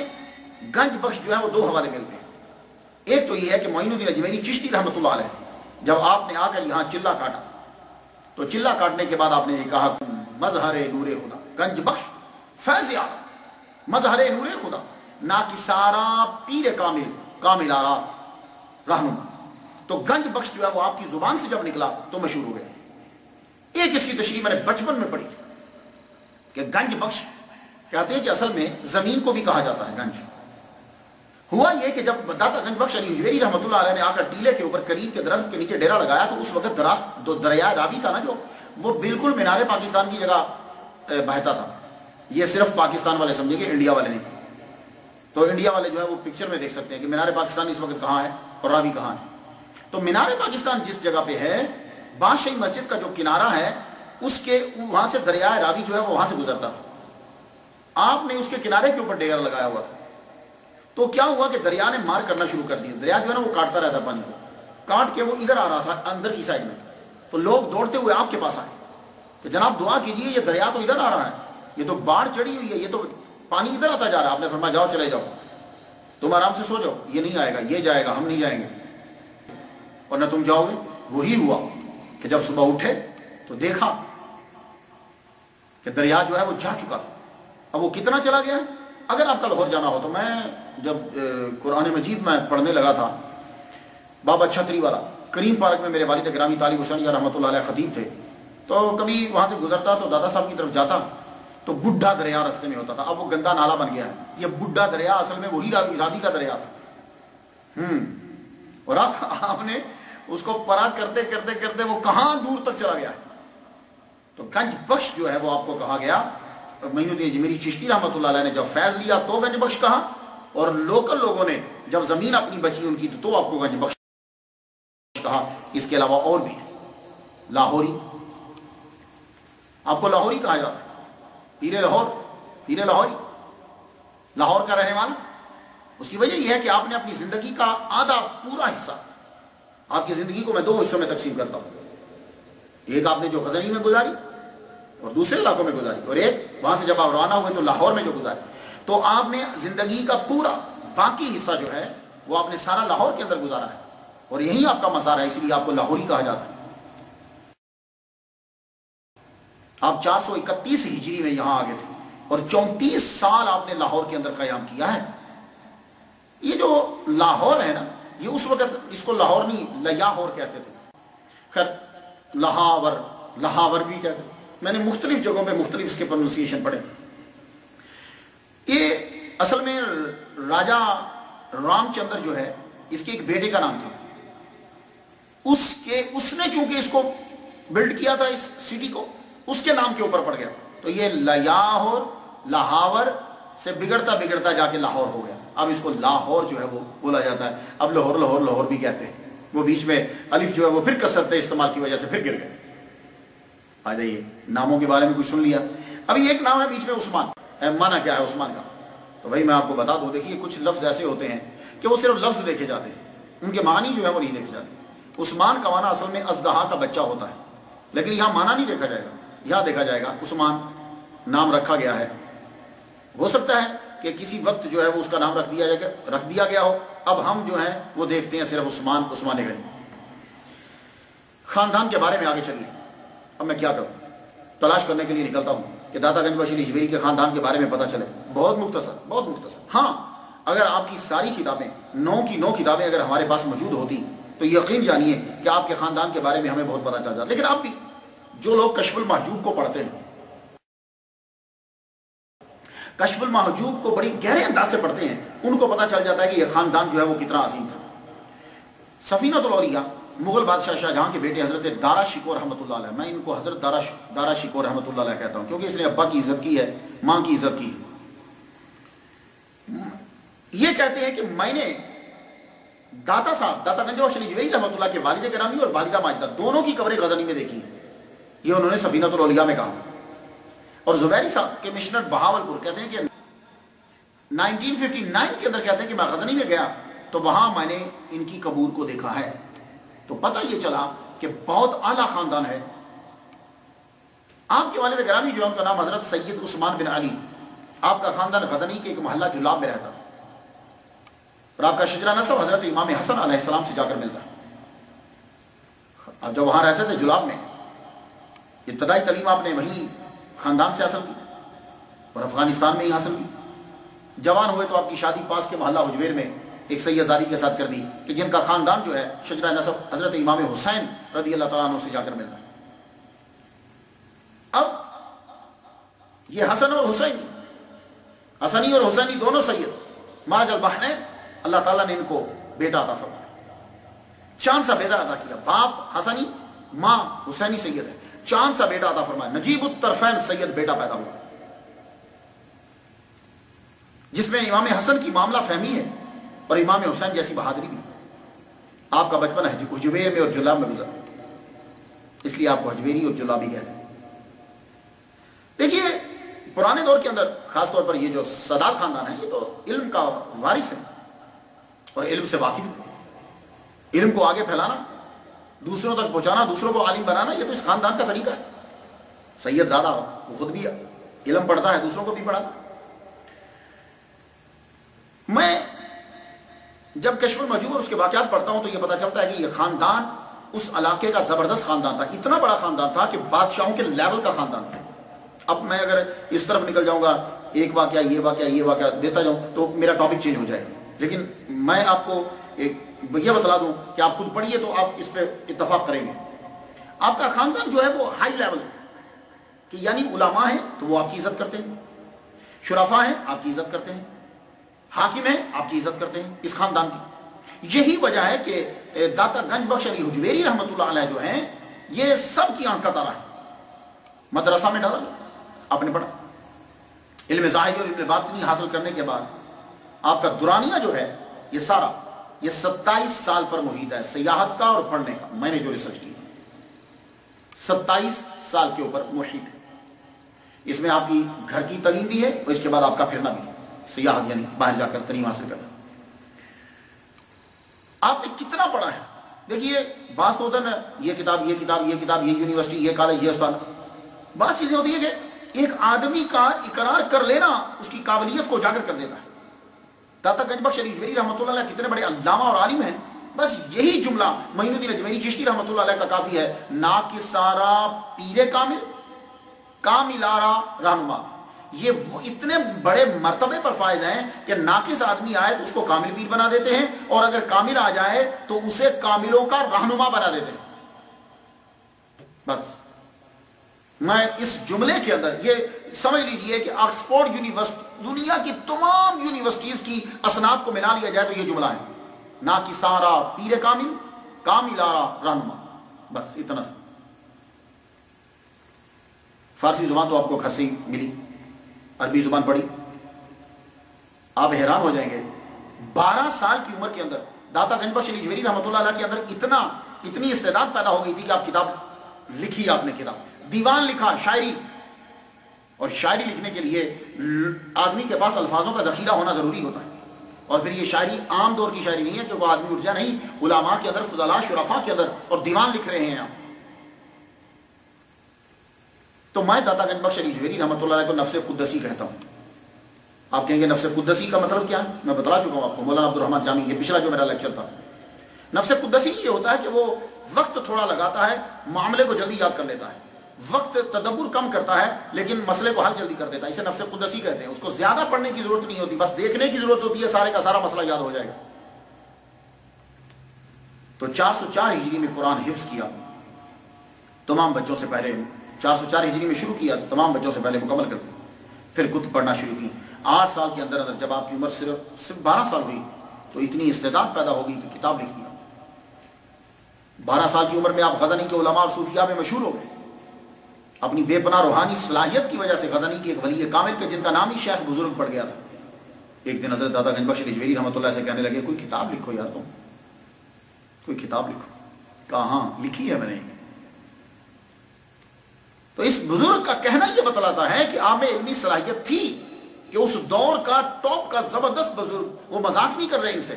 گنج بخش جو ہے وہ دو حوالے ملتے ہیں. ایک تو یہ ہے کہ معین الدین اجمیری چشتی رحمۃ اللہ علیہ جب آپ نے آ کر یہاں چلہ کاٹا, تو چلہ کاٹنے کے بعد آپ نے یہ کہا مظہر نور خدا, گنج بخش فیض آرا, مظہر نور خدا, نا کہ سارا پیر کامل آرا رہنما. تو گنج بخش جو ہے وہ آپ کی زبان سے جب نکلا تو مشہور ہو گیا. ایک اس کی تشریح میں نے بچپن میں پڑھی کہ گنج بخش کہتے ہیں کہ اصل میں زمین کو بھی کہا جاتا ہے گنج. ہوا یہ کہ جب داتا گنج بخش علی اجمیری رحمۃ اللہ علیہ نے آ کر ٹیلے کے اوپر کریم کے درخت کے نیچے ڈیرا لگایا, تو اس وقت درخت دریا راوی تھا نا جو, وہ بالکل مینار پاکستان کی جگہ بہتا تھا. یہ صرف پاکستان والے سمجھے گے, انڈیا والے نہیں. تو انڈیا والے جو ہے وہ پکچر میں دیکھ سکتے ہیں کہ مینار پاکستان اس وقت کہاں ہے اور راوی کہاں ہے. تو مینار پاکستان جس جگہ پہ ہے, بادشاہی مسجد کا جو کنارہ ہے اس کے وہاں سے دریائے راوی جو ہے وہ وہاں سے گزرتا تھا. آپ نے اس کے کنارے کے اوپر ڈیرا لگایا ہوا تھا. تو کیا ہوا کہ دریا نے مار کرنا شروع کر دیا. دریا جو ہے نا وہ کاٹتا رہتا پانی کو, کاٹ کے وہ ادھر آ رہا تھا اندر کی سائڈ میں. تو لوگ دوڑتے ہوئے آپ کے پاس آئے کہ جناب دعا کیجئے, یہ دریا تو ادھر آ رہا ہے, یہ تو باڑھ چڑھی ہوئی ہے, یہ تو پانی ادھر آتا جا رہا ہے. آپ نے فرمایا جاؤ چلے جاؤ, تم آرام سے سو جاؤ, یہ نہیں آئے گا, یہ جائے گا, ہم نہیں جائیں گے, اور نہ تم جاؤ گے. وہی ہوا کہ جب صبح اٹھے تو دیکھا کہ دریا جو ہے وہ جا چکا تھا. اب وہ کتنا چلا گیا ہے؟ اگر آپ کا لاہور جانا ہو تو میں جب قرآن مجید میں پڑھنے لگا تھا, بابا چھتری والا کریم پارک میں میرے والد گرامی طالب حسین رحمۃ اللہ علیہ خطیب تھے, تو کبھی وہاں سے گزرتا تو دادا صاحب کی طرف جاتا تو بڈھا دریا راستے میں ہوتا تھا. اب وہ گندا نالا بن گیا ہے. یہ بڈھا دریا اصل میں وہی راوی کا دریا تھا. اور آپ نے اس کو پرا کرتے کرتے کرتے وہ کہاں دور تک چلا گیا. تو گنج بخش جو ہے وہ آپ کو کہا گیا. معین الدین اجمیری چشتی رحمۃ اللہ علیہ نے جب فیض لیا تو گنج بخش کہا, اور لوکل لوگوں نے جب زمین اپنی بچی ان کی تو آپ کو گنج بخش کہا. اس کے علاوہ اور بھی ہے. لاہوری، آپ کو لاہوری کہا جاتا ہے، پیر لاہور، پیر لاہوری، لاہور کا رہنے والا۔ اس کی وجہ یہ ہے کہ آپ نے اپنی زندگی کا آدھا پورا حصہ، آپ کی زندگی کو میں دو حصوں میں تقسیم کرتا ہوں، ایک آپ نے جو غزنی میں گزاری اور دوسرے علاقوں میں گزاری، اور ایک وہاں سے جب آپ روانہ ہوئے تو لاہور میں جو گزاری، تو آپ نے زندگی کا پورا باقی حصہ جو ہے وہ آپ نے سارا لاہور کے اندر گزارا ہے، اور یہی آپ کا مزار ہے، اس لیے آپ کو لاہوری کہا جاتا ہے۔ آپ 431 ہجری میں یہاں آگے تھے اور 34 سال آپ نے لاہور کے اندر قیام کیا ہے۔ یہ جو لاہور ہے نا، یہ اس وقت اس کو لاہور نہیں لیاہور کہتے تھے، خیر لاہور، لاہور بھی کہتے ہیں، میں نے مختلف جگہوں پہ مختلف اس کے پروننسیشن پڑھے۔ یہ اصل میں راجہ رام چندر جو ہے، اس کے ایک بیٹے کا نام تھا، اس نے چونکہ اس کو بلڈ کیا تھا اس سٹی کو، اس کے نام کے اوپر پڑ گیا، تو یہ لیاہور، لاہور سے بگڑتا بگڑتا جا کے لاہور ہو گیا۔ اب اس کو لاہور جو ہے وہ بولا جاتا ہے، اب لاہور لاہور لاہور بھی کہتے ہیں، وہ بیچ میں الف جو ہے وہ پھر کثرت استعمال کی وجہ سے پھر گر گئے۔ آ جائیے، ناموں کے بارے میں کچھ سن لیا۔ ابھی ایک نام ہے بیچ میں عثمان، مانا کیا ہے عثمان کا؟ تو بھائی میں آپ کو بتا دوں، دیکھیے کچھ لفظ ایسے ہوتے ہیں کہ وہ صرف لفظ دیکھے جاتے ہیں، ان کے معنی جو ہے وہ نہیں دیکھے جاتے۔ عثمان کا معنی اصل میں ازدہا کا بچہ ہوتا ہے، لیکن یہاں معنی نہیں دیکھا جائے گا، یہاں دیکھا جائے گا عثمان نام رکھا گیا ہے، ہو سکتا ہے کہ کسی وقت جو ہے وہ اس کا نام رکھ دیا گیا ہو، اب ہم جو ہیں وہ دیکھتے ہیں صرف عثمان غنی۔ خاندان کے بارے میں آگے چلیے، اب میں کیا کروں، تلاش کرنے کے لیے نکلتا ہوں کہ داتا گنج بخش علی اجمیری کے خاندان کے بارے میں پتہ چلے، بہت مختصر بہت مختصر۔ ہاں اگر آپ کی ساری کتابیں 9 کی 9 کتابیں اگر ہمارے پاس موجود ہوتی تو یقین جانیے کہ آپ کے خاندان کے بارے میں ہمیں بہت پتہ چل جاتا۔ لیکن اب بھی جو لوگ کشف المحجوب کو پڑھتے ہیں، کشف المحجوب کو بڑی گہرے انداز سے پڑھتے ہیں، ان کو پتہ چل جاتا ہے کہ یہ خاندان جو ہے وہ کتنا عظیم تھا۔ سفینۃ الاولیاء مغل بادشاہ شاہ جہاں کے بیٹے حضرت دارا شکور رحمۃ اللہ علیہ، میں ان کو حضرت دارا شکور رحمۃ اللہ علیہ کہتا ہوں کیونکہ اس نے ابا کی عزت کی ہے، ماں کی عزت کی ہے۔ یہ کہتے ہیں کہ میں نے داتا گنج بخش علی اجمیری رحمۃ اللہ کے والد گرامی اور والدہ ماجدہ دونوں کی قبریں غزنی میں دیکھی، یہ انہوں نے سفینۃ الاولیاء میں کہا۔ اور زبیری صاحب کے مشنر بہاولپور کہتے ہیں کہ 1959 کے اندر کہتے ہیں کہ میں غزنی میں گیا تو وہاں میں نے ان کی قبور کو دیکھا ہے، تو پتہ یہ چلا کہ بہت اعلیٰ خاندان ہے۔ آپ کے والد گرامی جو ان کا نام حضرت سید عثمان بن علی، آپ کا خاندان غزنی کے ایک محلہ جلاب میں رہتا تھا، اور آپ کا شجرہ نسب حضرت امام حسن علیہ السلام سے جا کر ملتا ہے۔ اب جب وہاں رہتے تھے جلاب میں، ابتدائی تعلیم آپ نے وہیں خاندان سے حاصل کی اور افغانستان میں ہی حاصل کی۔ جوان ہوئے تو آپ کی شادی پاس کے محلہ حجویر میں ایک سید زادی کے ساتھ کر دی کہ جن کا خاندان جو ہے شجرہ نسب حضرت امام حسین رضی اللہ تعالیٰ عنہ سے جا کر ملتا ہے۔ اب یہ حسن اور حسنی اور حسینی دونوں سید ماج البحرین، اللہ تعالیٰ نے ان کو بیٹا عطا فرمایا، چاند سا بیٹا عطا کیا، باپ حسنی ماں حسینی سید ہے، چاند سا بیٹا عطا فرمایا، نجیب الطرفین سید بیٹا پیدا ہوا، جس میں امام حسن کی معاملہ فہمی ہے اور امام حسین جیسی بہادری بھی۔ آپ کا بچپن حجویر میں اور جلاب میں گزرا، اس لیے آپ کو حجویری اور جلابی کہتے ہیں۔ دیکھیے پرانے دور کے اندر خاص طور پر یہ جو سادات خاندان ہے، یہ تو علم کا وارث ہے اور علم سے واقف ہے۔ علم کو آگے پھیلانا، دوسروں تک پہنچانا، دوسروں کو عالم بنانا، یہ تو اس خاندان کا طریقہ ہے۔ سید زیادہ ہو، وہ خود بھی علم پڑھتا ہے، دوسروں کو بھی پڑھاتا ہے۔ میں جب کشف المحجوب اور اس کے واقعات پڑھتا ہوں تو یہ پتہ چلتا ہے کہ یہ خاندان اس علاقے کا زبردست خاندان تھا، اتنا بڑا خاندان تھا کہ بادشاہوں کے لیول کا خاندان تھا۔ اب میں اگر اس طرف نکل جاؤں گا، ایک واقعہ یہ واقعہ دیتا جاؤں تو میرا ٹاپک چینج ہو جائے، لیکن میں آپ کو یہ بتلا دوں کہ آپ خود پڑھیے تو آپ اس پہ اتفاق کریں گے۔ آپ کا خاندان جو ہے وہ ہائی لیول ہے، کہ یعنی علماء ہیں تو وہ آپ کی عزت کرتے ہیں، شرفاء ہیں آپ کی عزت کرتے ہیں، حاکم ہیں آپ کی عزت کرتے ہیں اس خاندان کی۔ یہی وجہ ہے کہ داتا گنج بخش علی حجویری رحمۃ اللہ علیہ جو ہیں، یہ سب کی آنکھ کا تارا ہے۔ مدرسہ میں ڈالا آپ نے پڑھا، علم ظاہری اور علم باطنی حاصل کرنے کے بعد آپ کا دورانیہ جو ہے یہ سارا 27 سال پر محیط ہے، سیاحت کا اور پڑھنے کا، میں نے جو ریسرچ کی۔ 27 سال کے اوپر محیط ہے. اس میں آپ کی گھر کی تعلیم بھی ہے اور اس کے بعد آپ کا پھرنا بھی ہے, سیاحت یعنی باہر جا کر تعلیم حاصل کرنا. آپ نے کتنا پڑھا ہے؟ دیکھیے بعض تو ہوتا ہے نا, یہ کتاب یہ کتاب یہ کتاب یہ یونیورسٹی یہ کالج یہ استاد. بعض چیزیں ہوتی ہے کہ ایک آدمی کا اقرار کر لینا اس کی قابلیت کو اجاگر کر دیتا ہے. داتا گنج بخش علی اجمیری رحمۃ اللہ علیہ کتنے بڑے علامہ اور عالم ہیں, بس یہی جملہ معین الدین اجمیری چشتی رحمۃ اللہ علیہ کا کافی ہے, ناقصارا پیر کامل کاملارا رہنما. یہ وہ اتنے بڑے مرتبے پر فائز ہیں کہ ناقص آدمی آئے تو اس کو کامل پیر بنا دیتے ہیں, اور اگر کامل آ جائے تو اسے کاملوں کا رہنما بنا دیتے ہیں. بس میں اس جملے کے اندر یہ سمجھ لیجئے کہ آکسفورڈ یونیورسٹی دنیا کی تمام یونیورسٹیز کی اسناد کو ملا لیا جائے تو یہ جملہ ہے, ناقصارا پیر کامل کاملارا رہنما. بس اتنا سا. فارسی زبان تو آپ کو گھر سے ہی ملی, عربی زبان پڑھی, آپ حیران ہو جائیں گے. 12 سال کی عمر کے اندر داتا گنج بخش علی اجمیری رحمۃ اللہ علیہ کے اندر اتنی استعداد پیدا ہو گئی تھی کہ آپ کتاب لکھی, آپ نے کتاب دیوان لکھا, شاعری. اور شاعری لکھنے کے لیے آدمی کے پاس الفاظوں کا ذخیرہ ہونا ضروری ہوتا ہے, اور پھر یہ شاعری عام دور کی شاعری نہیں ہے کہ وہ آدمی اٹھ جائے, نہیں, علماء کے اندر, فضلاء شرفاء کے اندر, اور دیوان لکھ رہے ہیں آپ. تو میں داتا گنج بخش علی اجمیری رحمۃ اللہ علیہ کو نفس قدسی کہتا ہوں. آپ کہیں گے نفس قدسی کا مطلب کیا ہے؟ میں بتلا چکا ہوں آپ کو, مولانا عبد الرحمن جامی, یہ پچھلا جو میرا لیکچر تھا. نفس قدسی یہ ہوتا ہے کہ وہ وقت تھوڑا لگاتا ہے, معاملے کو جلدی یاد کر لیتا ہے, وقت تدبر کم کرتا ہے لیکن مسئلے کو حل جلدی کر دیتا ہے. اسے نفس قدسی کہتے ہیں. اس کو زیادہ پڑھنے کی ضرورت نہیں ہوتی, بس دیکھنے کی ضرورت ہوتی ہے, سارے کا سارا مسئلہ یاد ہو جائے گا. تو 404 ہجری میں قرآن حفظ کیا, تمام بچوں سے پہلے 404 ہجری میں شروع کیا, تمام بچوں سے پہلے مکمل کر دیا. پھر کتب پڑھنا شروع کی. 8 سال کے اندر جب آپ کی عمر صرف 12 سال ہوئی تو اتنی استعداد پیدا ہو گئی کہ کتاب لکھ دیا. 12 سال کی عمر میں آپ غزنی کے علماء اور صوفیاء میں مشہور ہو گئے. اپنی بے پناہ روحانی صلاحیت کی وجہ سے غزنی کے ایک ولی کامل کے جن کا نام ہی شیخ بزرگ پڑ گیا تھا, ایک دن حضرت داتا گنج بخش علی اجمیری رحمۃ اللہ سے کہنے لگے, کوئی کتاب لکھو یار, تم کوئی کتاب لکھو. کہا ہاں لکھی ہے میں نے. تو اس بزرگ کا کہنا یہ بتلاتا ہے کہ آپ میں علمی صلاحیت تھی, کہ اس دور کا ٹاپ کا زبردست بزرگ, وہ مذاق نہیں کر رہے ان سے.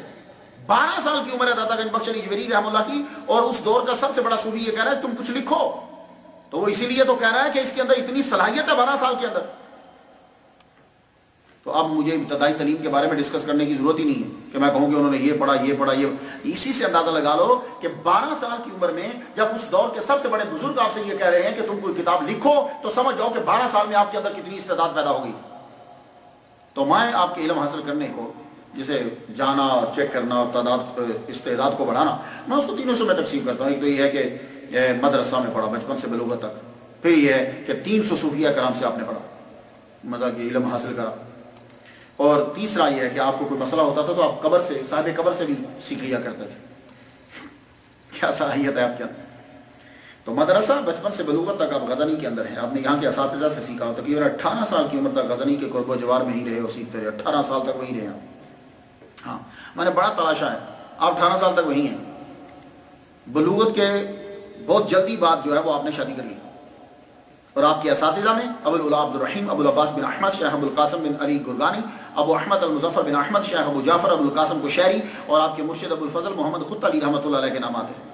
12 سال کی عمر ہے داتا گنج بخش علی اجمیری رحمۃ اللہ کی, اور اس دور کا سب سے بڑا صوفی یہ کہہ رہا ہے تم کچھ لکھو. تو وہ اسی لیے تو کہہ رہا ہے کہ اس کے اندر اتنی صلاحیت ہے 12 سال کے اندر. تو اب مجھے ابتدائی تعلیم کے بارے میں ڈسکس کرنے کی ضرورت ہی نہیں ہے کہ میں کہوں کہ انہوں نے یہ پڑھا یہ. اسی سے اندازہ لگا لو کہ 12 سال کی عمر میں جب اس دور کے سب سے بڑے بزرگ آپ سے یہ کہہ رہے ہیں کہ تم کوئی کتاب لکھو, تو سمجھ جاؤ کہ 12 سال میں آپ کے اندر کتنی استعداد پیدا ہو گئی. تو میں آپ کے علم حاصل کرنے کو, جسے جانا اور چیک کرنا اور استعداد کو بڑھانا, میں اس کو 3 حصوں میں تقسیم کرتا ہوں. ایک تو یہ ہے کہ مدرسہ میں پڑھا بچپن سے بلوغت تک. پھر یہ ہے کہ 300 صوفیاء کرام سے آپ نے پڑھا, مزہ کی علم حاصل کرا. اور تیسرا یہ ہے کہ آپ کو کوئی مسئلہ ہوتا تھا تو آپ قبر سے, صاحب قبر سے بھی سیکھ لیا کرتے تھے. کیا صلاحیت ہے آپ کے اندر. تو مدرسہ بچپن سے بلوغت تک آپ غزنی کے اندر ہیں, آپ نے یہاں کے اساتذہ سے سیکھا. تقریباً 18 سال کی عمر تک غزنی کے قرب و جوار میں ہی رہے اور سیکھتے رہے. 18 سال تک وہیں رہے آپ. ہاں میں نے بڑا تلاشا ہے, آپ 18 سال تک وہیں ہیں. بلوغت کے بہت جلدی بعد جو ہے وہ آپ نے شادی کر لی, اور آپ کے اساتذہ میں ابو العلا عبد الرحیم, ابو العباس بن احمد, شیخ ابو القاسم بن علی گرگانی, ابو احمد المظفر بن احمد, شیخ ابو جعفر ابو القاسم قشیری, اور آپ کے مرشد ابو الفضل محمد خط علی رحمۃ اللہ علیہ کے نام آتے ہیں.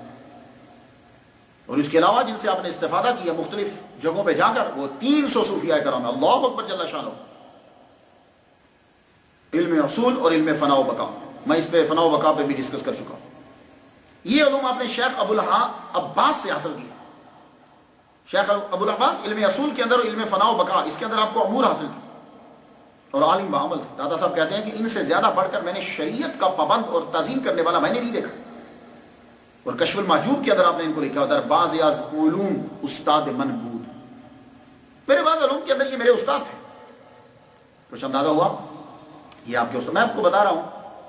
اور اس کے علاوہ جن سے آپ نے استفادہ کیا مختلف جگہوں پہ جا کر, وہ 300 صوفیاء کرام. اللہ اکبر جل شانہ. علم اصول اور علم فنا و بقا, میں اس پہ فنا و بقا پہ بھی ڈسکس کر چکا ہوں. یہ علوم آپ نے شیخ ابو العباس سے حاصل کیا. شیخ ابو العباس علم اصول کے اندر اور علم فنا و بقا, اس کے اندر آپ کو امور حاصل کی, اور عالم بعمل تھے. دادا صاحب کہتے ہیں کہ ان سے زیادہ بڑھ کر میں نے شریعت کا پابند اور تعظیم کرنے والا میں نے نہیں دیکھا. اور کشف المحجوب کے اندر آپ نے ان کو لکھا در باز از علوم استاد منبود. میرے بعض علوم کے اندر یہ میرے استاد تھے. کچھ اندازہ ہوا یہ آپ کے استاد. میں آپ کو بتا رہا ہوں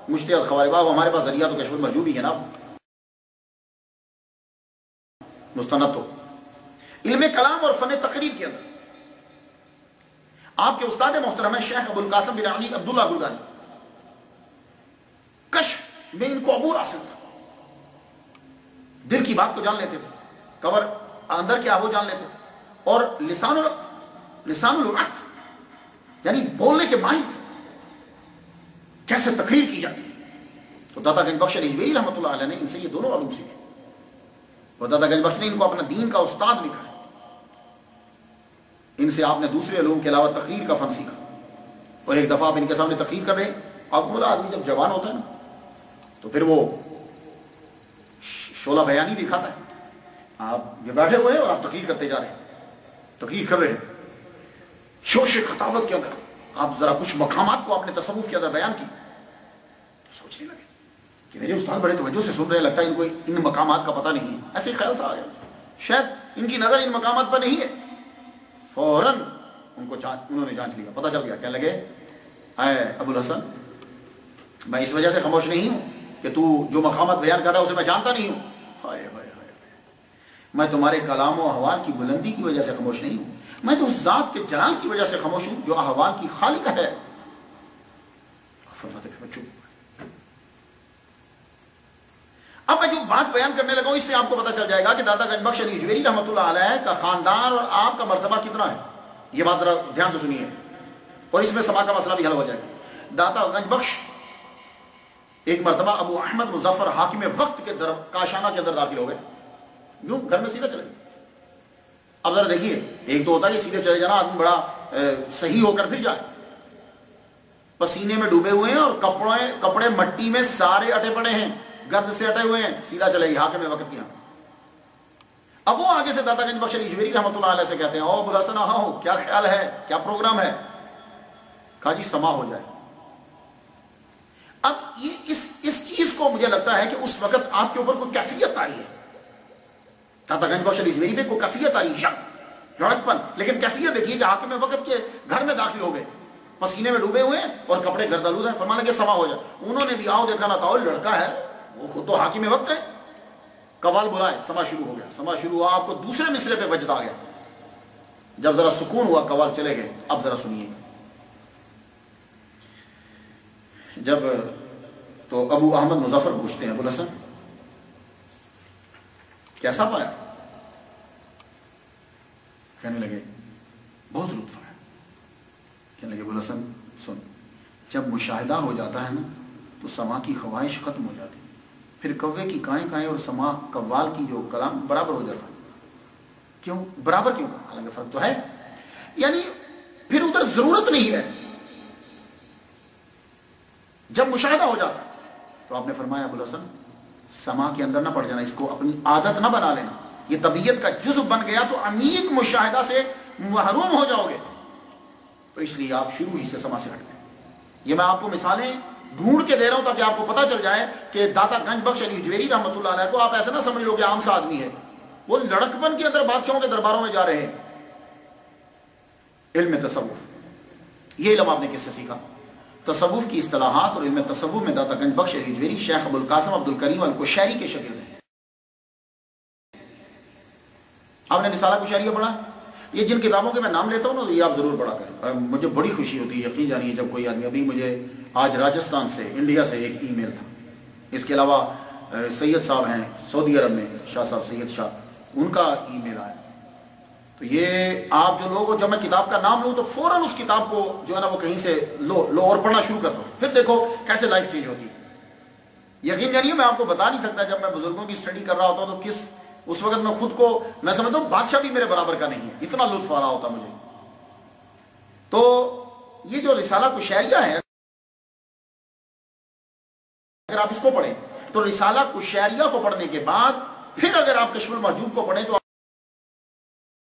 مشتیاز خوارِ باب, ہمارے پاس ذریعہ تو کشف المحجوب ہی ہے نا, مستند. تو علم کلام اور فن تقریر کے اندر آپ کے استاد محترم ہے شیخ ابو القاسم بن علی عبداللہ گلگانی. کشف میں ان کو عبور حاصل تھا, دل کی بات کو جان لیتے تھے. قبر اندر کیا وہ جان لیتے تھے، اور لسان الوقت یعنی بولنے کے ماہر تھے، کیسے تقریر کی جاتی ہے۔ تو داتا گنج بخش اجمیری رحمۃ اللہ علیہ نے ان سے یہ دونوں علوم سیکھے، اور داتا گنج بخش نے ان کو اپنا دین کا استاد لکھا ہے۔ ان سے آپ نے دوسرے علوم کے علاوہ تقریر کا فن سیکھا، اور ایک دفعہ آپ ان کے سامنے تقریر کر رہے، آپ کو بولا آدمی جب جوان ہوتا ہے نا تو پھر وہ شعلہ بیانی دکھاتا ہے، آپ یہ بیٹھے ہوئے ہیں اور آپ تقریر کرتے جا رہے ہیں، تقریر کر رہے ہیں شوش خطابت کے اندر، آپ ذرا کچھ مقامات کو اپنے تصوف کے اندر بیان کی تو سوچنے لگے کہ میرے استاد بڑے توجہ سے سن رہے، لگتا ہے ان کو ان مقامات کا پتہ نہیں ہے، ایسے ہی خیال سا آ گیا، شاید ان کی نظر ان مقامات پر نہیں ہے۔ فوراً انہوں نے جانچ لیا، پتہ چل گیا، کہنے لگے اے ابو الحسن، میں اس وجہ سے خاموش نہیں ہوں کہ تو جو مقامات بیان کر رہا ہے اسے میں جانتا نہیں ہوں، ہائے ہائے ہائے، میں تمہارے کلام و احوال کی بلندی کی وجہ سے خاموش نہیں ہوں، میں تو اس ذات کے جلال کی وجہ سے خاموش ہوں جو احوال کی خالق ہے۔ فرماتے کہ میں چپ۔ اب میں جو بات بیان کرنے لگا ہوں اس سے آپ کو پتہ چل جائے گا کہ داتا گنج بخش علی اجمیری رحمۃ اللہ علیہ کا خاندان اور آپ کا مرتبہ کتنا ہے۔ یہ بات ذرا دھیان سے سنیے اور اس میں سما کا مسئلہ بھی حل ہو جائے گا۔ داتا گنج بخش ایک مرتبہ ابو احمد مظفر حاکم وقت کے کاشانہ کے اندر داخل ہو گئے، یوں گھر میں سیدھے چلے گئے۔ اب ذرا دیکھیے، ایک تو ہوتا ہے کہ سیدھے چلے جانا آدمی بڑا صحیح ہو کر پھر جائے، پسینے میں ڈوبے ہوئے ہیں اور کپڑے مٹی میں سارے اٹے پڑے ہیں، گرد سے اٹے ہوئے ہیں، سیدھا چلے گی حاکم وقت کی۔ اب وہ آگے سے داتا گنج بخش اجمیری رحمۃ اللہ علیہ سے کہتے ہیں، او ابو الحسن ہاں کیا خیال ہے، کیا پروگرام ہے؟ کہا جی سما ہو جائے۔ اب یہ اس چیز کو مجھے لگتا ہے کہ اس وقت آپ کے اوپر کوئی کیفیت آ رہی ہے، داتا گنج بخش اجمیری پہ کوئی کیفیت آ رہی ہے، لڑکپن، لیکن کیفیت دیکھیے کہ حاکم وقت کے گھر میں داخل ہو گئے، پسینے میں ڈوبے ہوئے ہیں اور کپڑے گردالود ہیں، فرمانے لگے سما ہو جائے۔ انہوں نے بھی آؤ دیکھا نہ تھا، لڑکا ہے وہ خود تو حاکم وقت ہے، قوال بلائے، سما شروع ہو گیا، سما شروع ہوا، آپ کو دوسرے مصرے پہ وجد آ گیا۔ جب ذرا سکون ہوا قوال چلے گئے۔ اب ذرا سنیے، جب تو ابو احمد مظفر پوچھتے ہیں ابو الحسن کیسا پایا؟ کہنے لگے بہت لطف ہے۔ کہنے لگے ابو الحسن سن، جب مشاہدہ ہو جاتا ہے نا تو سما کی خواہش ختم ہو جاتی، پھر کوے کی کائیں کائیں اور سما قوال کی جو کلام برابر ہو جاتا ہے۔ کیوں برابر کیوں؟ حالانکہ فرق تو ہے، یعنی پھر ادھر ضرورت نہیں رہتی۔ جب مشاہدہ ہو جاتا تو آپ نے فرمایا ابو الحسن سما کے اندر نہ پڑ جانا، اس کو اپنی عادت نہ بنا لینا، یہ طبیعت کا جزو بن گیا تو عمیق مشاہدہ سے محروم ہو جاؤ گے، تو اس لیے آپ شروع ہی سے سما سے ہٹ گئے۔ یہ میں آپ کو مثالیں ڈھونڈ کے دے رہا ہوں تاکہ آپ کو پتا چل جائے کہ داتا گنج بخش علی اجمیری رحمۃ اللہ علیہ کو آپ ایسا نہ سمجھ لو کہ عام سا آدمی ہے، وہ لڑکپن کے اندر بادشاہوں کے درباروں میں جا رہے ہیں۔ علم تصوف، یہ علم آپ نے کس سے سیکھا؟ تصوف کی اصطلاحات اور علم تصوف میں داتا گنج بخش علی اجمیری شیخ ابو القاسم عبد الکریم القشیری کے شاگرد ہیں۔ آپ نے رسالہ قشیریہ پڑھا؟ یہ جن کتابوں کے میں نام لیتا ہوں نا یہ آپ ضرور پڑھا کریں، مجھے بڑی خوشی ہوتی ہے، یقین جانیے جب کوئی آدمی، ابھی مجھے آج راجستھان سے انڈیا سے ایک ای میل تھا، اس کے علاوہ سید صاحب ہیں سعودی عرب میں، شاہ صاحب سید شاہ، ان کا ای میل آیا۔ تو یہ آپ جو لوگ جب میں کتاب کا نام لوں تو فوراً اس کتاب کو جو ہے نا وہ کہیں سے لو اور پڑھنا شروع کر دو، پھر دیکھو کیسے لائف چینج ہوتی ہے۔ یقین جانیے میں آپ کو بتا نہیں سکتا، جب میں بزرگوں کی اسٹڈی کر رہا ہوتا ہوں تو اس وقت میں خود کو میں سمجھتا ہوں بادشاہ بھی میرے برابر کا نہیں ہے، اتنا لطف آ رہا ہوتا مجھے۔ تو یہ جو رسالہ قشیریہ ہے اگر آپ اس کو پڑھیں تو رسالہ قشیریہ کو پڑھنے کے بعد پھر اگر آپ کشف المحجوب کو پڑھیں تو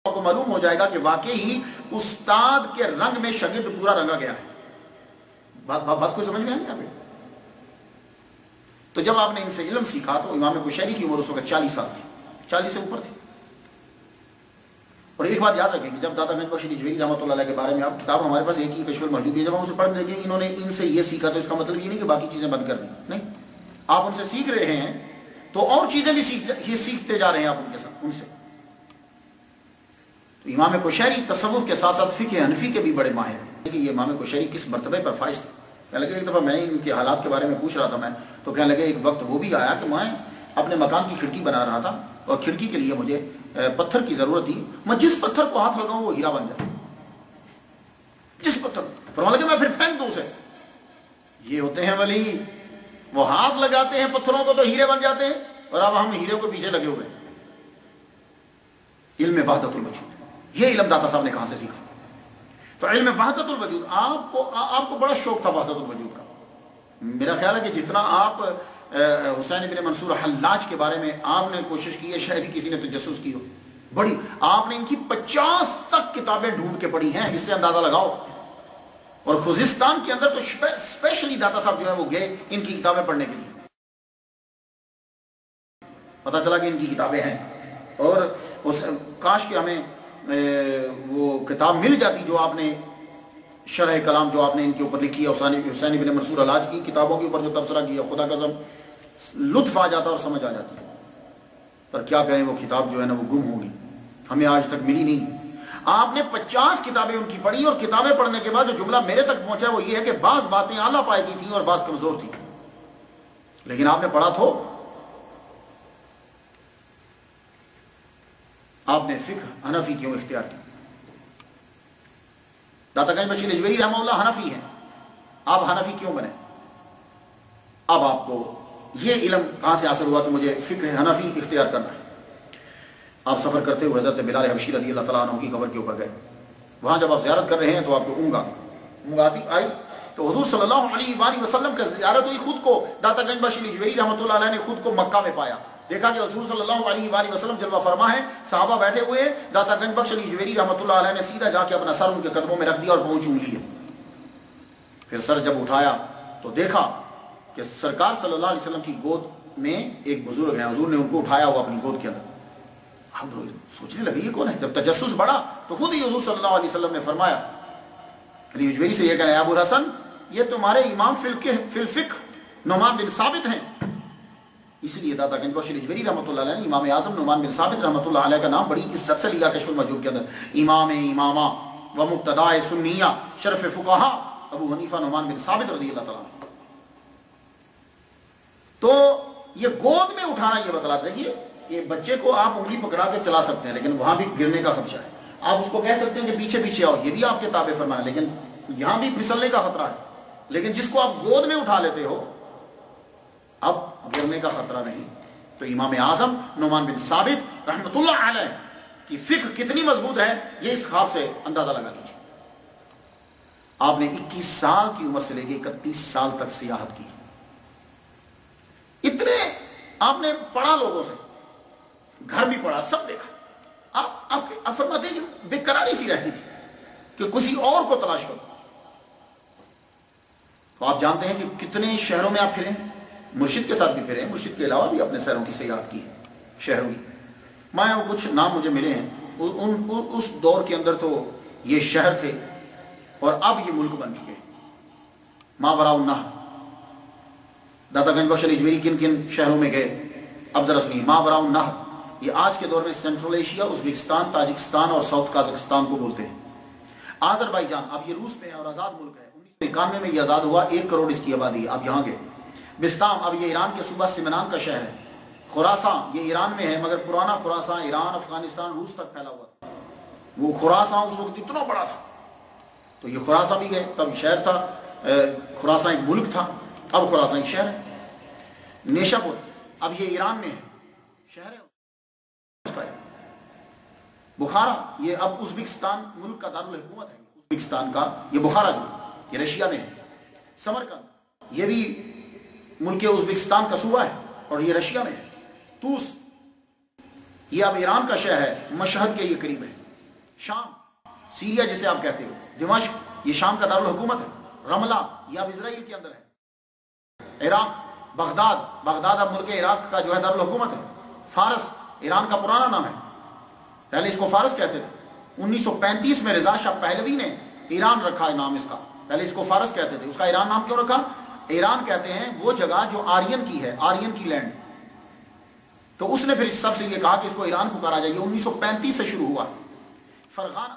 آپ کو معلوم ہو جائے گا کہ واقعی استاد کے رنگ میں شاگرد پورا رنگا گیا ہے۔ بات کو سمجھ میں آئی آپ؟ تو جب آپ نے ان سے علم سیکھا تو امام قشیری کی عمر اس وقت 40 سال تھی، 40 سے اوپر تھی۔ اور ایک بات یاد رکھیں کہ جب داتا گنج بخش اجمیری رحمۃ اللہ علیہ کے بارے میں آپ کتاب ہمارے پاس ایک ہی کشف المحجوب ہے، جب ہم اسے پڑھ لیں گے انہوں نے ان سے یہ سیکھا تو اس کا مطلب یہ نہیں کہ باقی چیزیں بند کر دیں، نہیں، آپ ان سے سیکھ رہے ہیں تو اور چیزیں بھی سیکھتے جا رہے ہیں آپ ان کے ساتھ، ان سے۔ تو امام قشیری تصوف کے ساتھ ساتھ فقہ حنفی کے بھی بڑے ماہر ہیں کہ یہ امام قشیری کس مرتبے پر فائز تھے۔ کہنے لگے ایک دفعہ میں ان کے حالات کے بارے میں پوچھ رہا تھا میں، تو کہنے لگے ایک وقت وہ بھی آیا کہ میں اپنے مکان کی کھڑکی بنا رہا تھا اور کھڑکی کے لیے مجھے پتھر کی ضرورت تھی، میں جس پتھر کو ہاتھ لگاؤں وہ ہیرا بن جائے، جس پتھر، فرمانے لگے میں پھر پھینک دوں اسے۔ یہ ہوتے ہیں ولی، وہ ہاتھ لگاتے ہیں پتھروں کو تو ہیرے بن جاتے ہیں، اور اب ہم ہیرے کو پیچھے لگے ہوئے۔ علم وحدت الوجود، یہ علم داتا صاحب نے کہاں سے سیکھا؟ تو علم وحدت الوجود، آپ کو بڑا شوق تھا وحدت الوجود کا۔ میرا خیال ہے کہ جتنا آپ حسین بن منصور حلاج کے بارے میں آپ نے کوشش کی ہے، شاید ہی کسی نے تجسس کی ہو، بڑی آپ نے ان کی 50 تک کتابیں ڈھونڈ کے پڑھی ہیں، اس سے اندازہ لگاؤ۔ اور خوزستان کے اندر تو اسپیشلی داتا صاحب جو ہے وہ گئے ان کی کتابیں پڑھنے کے لیے، پتہ چلا کہ ان کی کتابیں ہیں، اور کاش کہ ہمیں وہ کتاب مل جاتی جو آپ نے شرح کلام جو آپ نے ان کے اوپر لکھی ہے، حسین بن منصور حلاج کی کتابوں کے اوپر جو تبصرہ کیا، خدا قسم لطف آ جاتا اور سمجھ آ جاتی ہے۔ پر کیا کہیں، وہ کتاب جو ہے نا وہ گم ہوگی، ہمیں آج تک ملی نہیں۔ آپ نے 50 کتابیں ان کی پڑھی، اور کتابیں پڑھنے کے بعد جو جملہ میرے تک پہنچا وہ یہ ہے کہ بعض باتیں اعلیٰ پائے کی تھیں اور بعض کمزور تھیں، لیکن آپ نے پڑھا تو آپ نے فقہ حنفی کیوں اختیار کی؟ داتا گنج بخش اجویری رحمہ اللہ حنفی ہیں، آپ حنفی کیوں بنے؟ اب آپ کو یہ علم کہاں سے حاصل ہوا کہ مجھے فقہ حنفی اختیار کرنا ہے؟ آپ سفر کرتے ہوئے حضرت بلال حبشی رضی اللہ تعالیٰ عنہ کی قبر کے اوپر گئے، وہاں جب آپ زیارت کر رہے ہیں تو آپ کو اونگ آئی، تو حضور صلی اللہ علیہ وآلہ وسلم کا زیارت ہوئی، خود کو داتا گنج بخش اجویری رحمۃ اللہ علیہ نے خود کو مکہ میں پایا، دیکھا کہ حضور صلی اللہ علیہ وآلہ وسلم جلوہ فرما ہے، صحابہ بیٹھے ہوئے ہیں، داتا گنج بخش اجویری رحمۃ اللہ علیہ نے سیدھا جا کے اپنا سر ان کے قدموں میں رکھ دیا اور پاؤں چوم لیے۔ پھر سر جب اٹھایا تو دیکھا کہ سرکار صلی اللہ علیہ وسلم کی گود میں ایک بزرگ ہیں، حضور نے ان کو اٹھایا ہوا اپنی گود کے اندر۔ اب سوچنے لگے یہ کون ہے؟ جب تجسس بڑھا تو خود ہی حضور صلی اللہ علیہ وسلم نے فرمایا، علی اجویری سے یہ کہنا ہے، ابو الحسن یہ تمہارے امام فی الفقہ نعمان بن ثابت ہیں۔ اس لیے داتا گنج بخش اجویری رحمۃ اللہ علیہ نے امام اعظم نعمان بن ثابت رحمۃ اللہ علیہ کا نام بڑی عزت سے لیا کشف المحجوب کے اندر، امام امامہ و مقتداء سنیہ شرف فقہا ابو حنیفہ نعمان بن ثابت رضی اللہ تعالیٰ۔ تو یہ گود میں اٹھانا یہ بتلاتا ہے کہ یہ بچے کو آپ انگلی پکڑا کے چلا سکتے ہیں، لیکن وہاں بھی گرنے کا خدشہ ہے۔ آپ اس کو کہہ سکتے ہیں کہ پیچھے پیچھے آؤ، یہ بھی آپ کے تابع فرمانا، لیکن یہاں بھی پھسلنے کا خطرہ ہے۔ لیکن جس کو آپ گود میں اٹھا لیتے ہو اب گرنے کا خطرہ نہیں۔ تو امام اعظم نعمان بن ثابت رحمۃ اللہ علیہ کی فقہ کتنی مضبوط ہے یہ اس خواب سے اندازہ لگا لیجیے۔ آپ نے 21 سال کی عمر سے لے کے 31 سال تک سیاحت کی، اتنے آپ نے پڑھا، لوگوں سے گھر بھی پڑھا، سب دیکھا۔ آپ فرماتے ہیں کہ بے قراری سی رہتی تھی کہ کسی اور کو تلاش کرو۔ تو آپ جانتے ہیں کہ کتنے شہروں میں آپ پھرے، مرشد کے ساتھ بھی پھرے، مرشد کے علاوہ بھی اپنے سیروں کی سیاحت کی شہروں کی۔ میں کچھ نام مجھے ملے ہیں، اس دور کے اندر تو یہ شہر تھے اور اب یہ ملک بن چکے ہیں۔ ماوراء النہر، داتا گنج بخش اجویری کن کن شہروں میں گئے اب ذرا سنیے۔ ماوراء النہر یہ آج کے دور میں سینٹرل ایشیا، ازبکستان، تاجکستان اور ساؤتھ قازقستان کو بولتے ہیں۔ آذربائیجان اب یہ روس میں ہے اور آزاد ملک ہے، 1991 میں یہ آزاد ہوا، 1 کروڑ اس کی آبادی ہے۔ اب یہاں گئے۔ بستام اب یہ ایران کے صوبہ سمنان کا شہر ہے۔ خراساں یہ ایران میں ہے، مگر پرانا خراساں ایران، افغانستان، روس تک پھیلا ہوا تھا۔ وہ خراساں اس وقت اتنا بڑا تھا، تو یہ خراساں بھی گئے، تب شہر تھا، خراساں ایک ملک تھا، اب خراساں ایک شہر ہے۔ نیشا پور اب یہ ایران میں ہے، شہر ہے اس کا۔ بخارا یہ اب ازبکستان ملک کا دارالحکومت ہے، ازبکستان کا یہ بخارا جو یہ رشیا میں ہے۔ سمرقند یہ بھی ملک ازبکستان کا صوبہ ہے اور یہ رشیا میں ہے۔ توس یہ اب ایران کا شہر ہے، مشہد کے یہ قریب ہے۔ شام سیریا جسے آپ کہتے ہو، دمشق یہ شام کا دارالحکومت ہے۔ رملہ یہ اب اسرائیل کے اندر ہے۔ عراق بغداد اب ملک عراق کا جو ہے دارالحکومت ہے۔ فارس ایران کا پرانا نام ہے، پہلے اس کو فارس کہتے تھے۔ 1935 میں رضا شاہ پہلوی نے ایران رکھا ہے نام اس کا، پہلے اس کو فارس کہتے تھے۔ اس کا ایران نام کیوں رکھا؟ ایران کہتے ہیں وہ جگہ جو آرین کی ہے، آرین کی لینڈ، تو اس نے پھر سب سے یہ کہا کہ اس کو ایران پکارا جائے۔ 1935 سے شروع ہوا۔ فرغانہ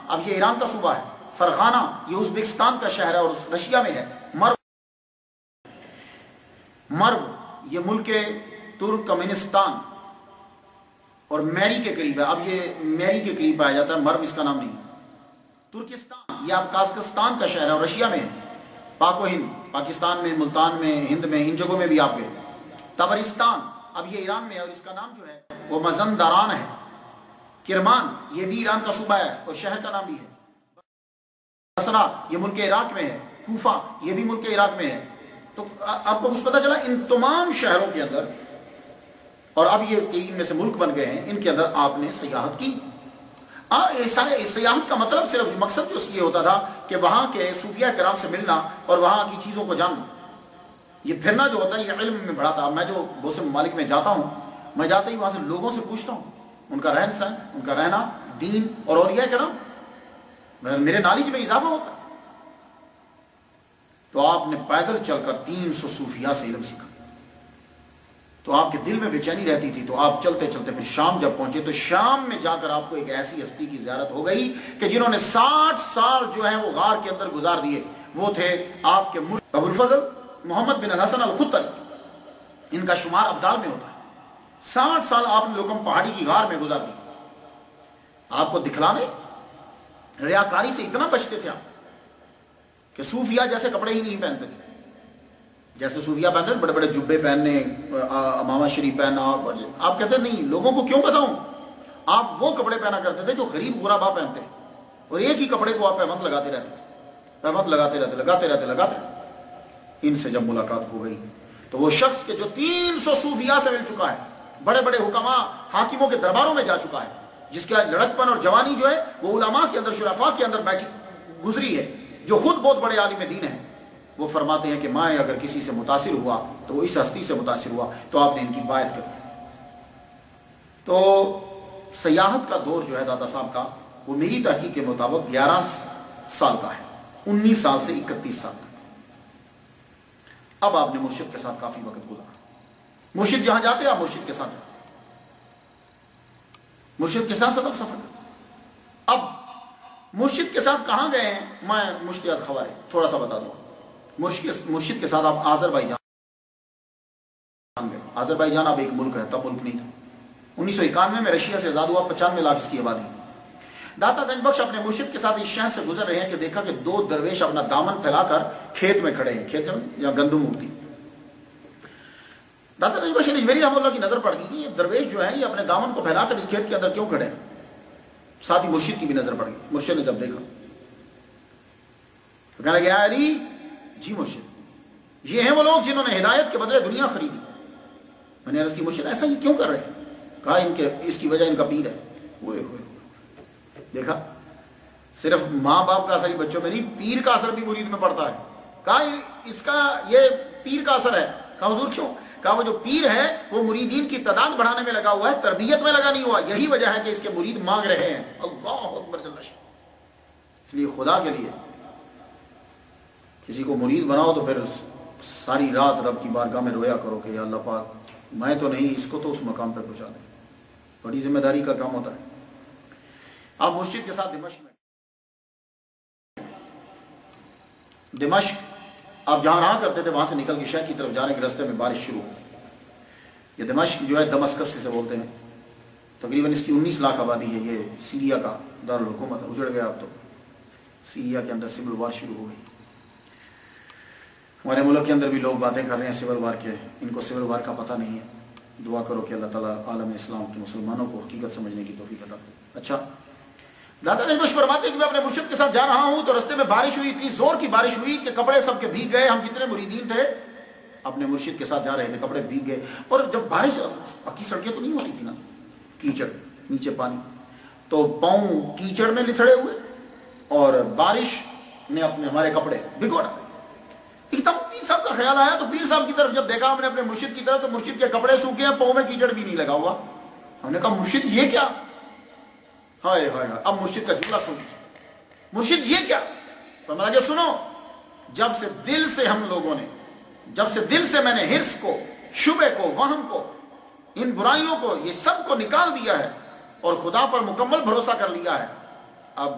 اب یہ ایران کا صوبہ ہے۔ فرغانہ یہ ازبکستان کا شہر ہے اور رشیا میں ہے۔ مرو یہ ملک ترکمنستان اور میری کے قریب ہے. اب یہ میری کے قریب پایا جاتا ہے, مرو اس کا نام نہیں. ترکستان یہ اب قازقستان کا شہر ہے اور رشیا میں ہے. پاک و ہند, پاکستان میں, ملتان میں, ہند میں, ان جگہوں میں بھی آپ گئے. تبرستان اب یہ ایران میں ہے اور اس کا نام جو ہے وہ مزندران ہے. کرمان یہ بھی ایران کا صوبہ ہے اور شہر کا نام بھی ہے. بصرہ یہ ملک عراق میں ہے. کوفہ یہ بھی ملک عراق میں ہے. تو آپ کو کچھ پتا چلا ان تمام شہروں کے اندر, اور اب یہ کئی ان میں سے ملک بن گئے ہیں, ان کے اندر آپ نے سیاحت کی. سیاحت کا مطلب صرف مقصد جو یہ ہوتا تھا کہ وہاں کے صوفیہ کرام سے ملنا اور وہاں کی چیزوں کو جاننا. یہ پھرنا جو ہوتا ہے یہ علم میں بڑھاتا. میں جو بہت سے ممالک میں جاتا ہوں, میں جاتے ہی وہاں سے لوگوں سے پوچھتا ہوں ان کا رہن سہن, ان کا رہنا, دین اور اولیاء کرام, میرے نالج میں اضافہ ہوتا ہے. تو آپ نے پیدل چل کر 300 صوفیاء سے علم سیکھا. تو آپ کے دل میں بے چینی رہتی تھی. تو آپ چلتے چلتے پھر شام جب پہنچے تو شام میں جا کر آپ کو ایک ایسی ہستی کی زیارت ہو گئی کہ جنہوں نے 60 سال جو ہے وہ غار کے اندر گزار دیے. وہ تھے آپ کے ملک ابو الفضل محمد بن الحسن الخطل. ان کا شمار ابدال میں ہوتا ہے. 60 سال آپ نے لوکم پہاڑی کی غار میں گزار دی. آپ کو دکھلانے, ریاکاری سے اتنا بچتے تھے آپ کہ صوفیاء جیسے کپڑے ہی نہیں پہنتے تھے. جیسے صوفیاء پہنتے تھے, بڑے بڑے جبے پہننے, امامہ شریف پہننا, اور آپ کہتے نہیں لوگوں کو کیوں بتاؤں, آپ وہ کپڑے پہنا کرتے تھے جو غریب غربا پہنتے ہیں, اور ایک ہی کپڑے کو آپ پیوند لگاتے رہتے, پیوند لگاتے. ان سے جب ملاقات ہو گئی تو وہ شخص کے جو 300 صوفیاء سے مل چکا ہے, بڑے بڑے حکماء حاکموں کے درباروں میں جا چکا ہے, جس کا لڑکپن اور جوانی جو ہے وہ علماء کے اندر, شرفاء کے اندر بیٹھی گزری ہے, جو خود بہت بڑے عالم دین ہیں, وہ فرماتے ہیں کہ میں اگر کسی سے متاثر ہوا تو وہ اس ہستی سے متاثر ہوا. تو آپ نے ان کی بائعت کر دی. تو سیاحت کا دور جو ہے دادا صاحب کا, وہ میری تحقیق کے مطابق 11 سال کا ہے, 19 سال سے 31 سال تک. اب آپ نے مرشد کے ساتھ کافی وقت گزارا. مرشد جہاں جاتے آپ مرشد کے ساتھ جاتے, مرشد کے ساتھ اب سفر کرتے. اب مرشد کے ساتھ کہاں گئے ہیں, میں مشتیاز خوارے تھوڑا سا بتا دوں. مرشد کے ساتھ آپ آذربائیجان گئے. آذربائیجان اب ایک ملک ہے, تب ملک نہیں تھا. 1991 میں رشیا سے آزاد ہوا, 95 لاکھ اس کی آبادی. داتا گنج بخش اپنے مرشد کے ساتھ اس شہر سے گزر رہے ہیں کہ دیکھا کہ 2 درویش اپنا دامن پھیلا کر کھیت میں کھڑے ہیں. کھیت یا گندم اگتی. داتا گنج بخش اجمیری رحمۃ اللہ کی نظر پڑ گئی کہ یہ درویش جو ہیں یہ اپنے دامن کو پھیلا کر اس کھیت کے اندر کیوں کھڑے ہیں. ساتھ ہی مرشد کی بھی نظر پڑ گئی. مرشد نے جب دیکھا تو کہنے لگا علی, جی مرشد, یہ ہیں وہ لوگ جنہوں نے ہدایت کے بدلے دنیا خریدی. میں نے عرض کی مرشد ایسا یہ کیوں کر رہے ہیں؟ کہا اس کی وجہ ان کا پیر ہے. ہوئے دیکھا, صرف ماں باپ کا اثر ہی بچوں میں نہیں, پیر کا اثر بھی مرید میں پڑتا ہے. کہا اس کا یہ پیر کا اثر ہے. کہا حضور کیوں؟ کہا وہ جو پیر ہے وہ مریدین کی تعداد بڑھانے میں لگا ہوا ہے, تربیت میں لگا نہیں ہوا. یہی وجہ ہے کہ اس کے مرید مانگ رہے ہیں. اللہ اکبر جل شانہ. اس لیے خدا کے لیے کسی کو مرید بناؤ تو پھر ساری رات رب کی بارگاہ میں رویا کرو کہ یا اللہ پاک, میں تو نہیں, اس کو تو اس مقام پہ پہنچا دیں. بڑی ذمہ داری کا کام ہوتا ہے. آپ مرشد کے ساتھ دمشق آپ جہاں رہا کرتے تھے وہاں سے نکل کے شہر کی طرف جانے کے راستے میں بارش شروع ہو. یہ دمشق جو ہے دمسکس سے بولتے ہیں, تقریباً اس کی 19 لاکھ آبادی ہے. یہ سیریا کا دارالحکومت ہے. اجڑ گیا اب تو. سیریا کے اندر سول وار شروع ہو گئی. ہمارے ملک کے اندر بھی لوگ باتیں کر رہے ہیں سول وار کے, ان کو سول وار کا پتہ نہیں ہے. دعا کرو کہ اللہ تعالیٰ عالم اسلام کے مسلمانوں کو حقیقت سمجھنے کی توفیق عطا فرمائے. اچھا, دادا گنج بخش فرماتے ہیں کہ میں اپنے مرشد کے ساتھ جا رہا ہوں تو رستے میں بارش ہوئی, اتنی زور کی بارش ہوئی کہ کپڑے سب کے بھیگ گئے. ہم جتنے مریدین تھے اپنے مرشد کے ساتھ جا رہے تھے, کپڑے بھیگ گئے. اور جب بارش, پکی سڑکیں تو نہیں ہوتی تھی نا, کیچڑ, نیچے پانی, تو پاؤں کیچڑ میں لتھڑے ہوئے اور بارش نے اپنے ہمارے کپڑے بھگو ڈالے. ایک دم پیر صاحب کا خیال آیا, تو پیر صاحب کی طرف جب دیکھا ہم نے اپنے مرشد کی طرف, تو مرشد کے کپڑے سوکھے ہیں, پاؤں میں کیچڑ بھی نہیں لگا ہوا. ہم نے کہا مرشد یہ کیا؟ ہائے ہائے ہائے. اب مرشد کا جملہ سن لیجیے. مرشد یہ کیا؟ فرمایا کہ سنو, جب سے دل سے ہم لوگوں نے, جب سے دل سے میں نے حرص کو, شبہ کو, وہم کو, ان برائیوں کو, یہ سب کو نکال دیا ہے اور خدا پر مکمل بھروسہ کر لیا ہے, اب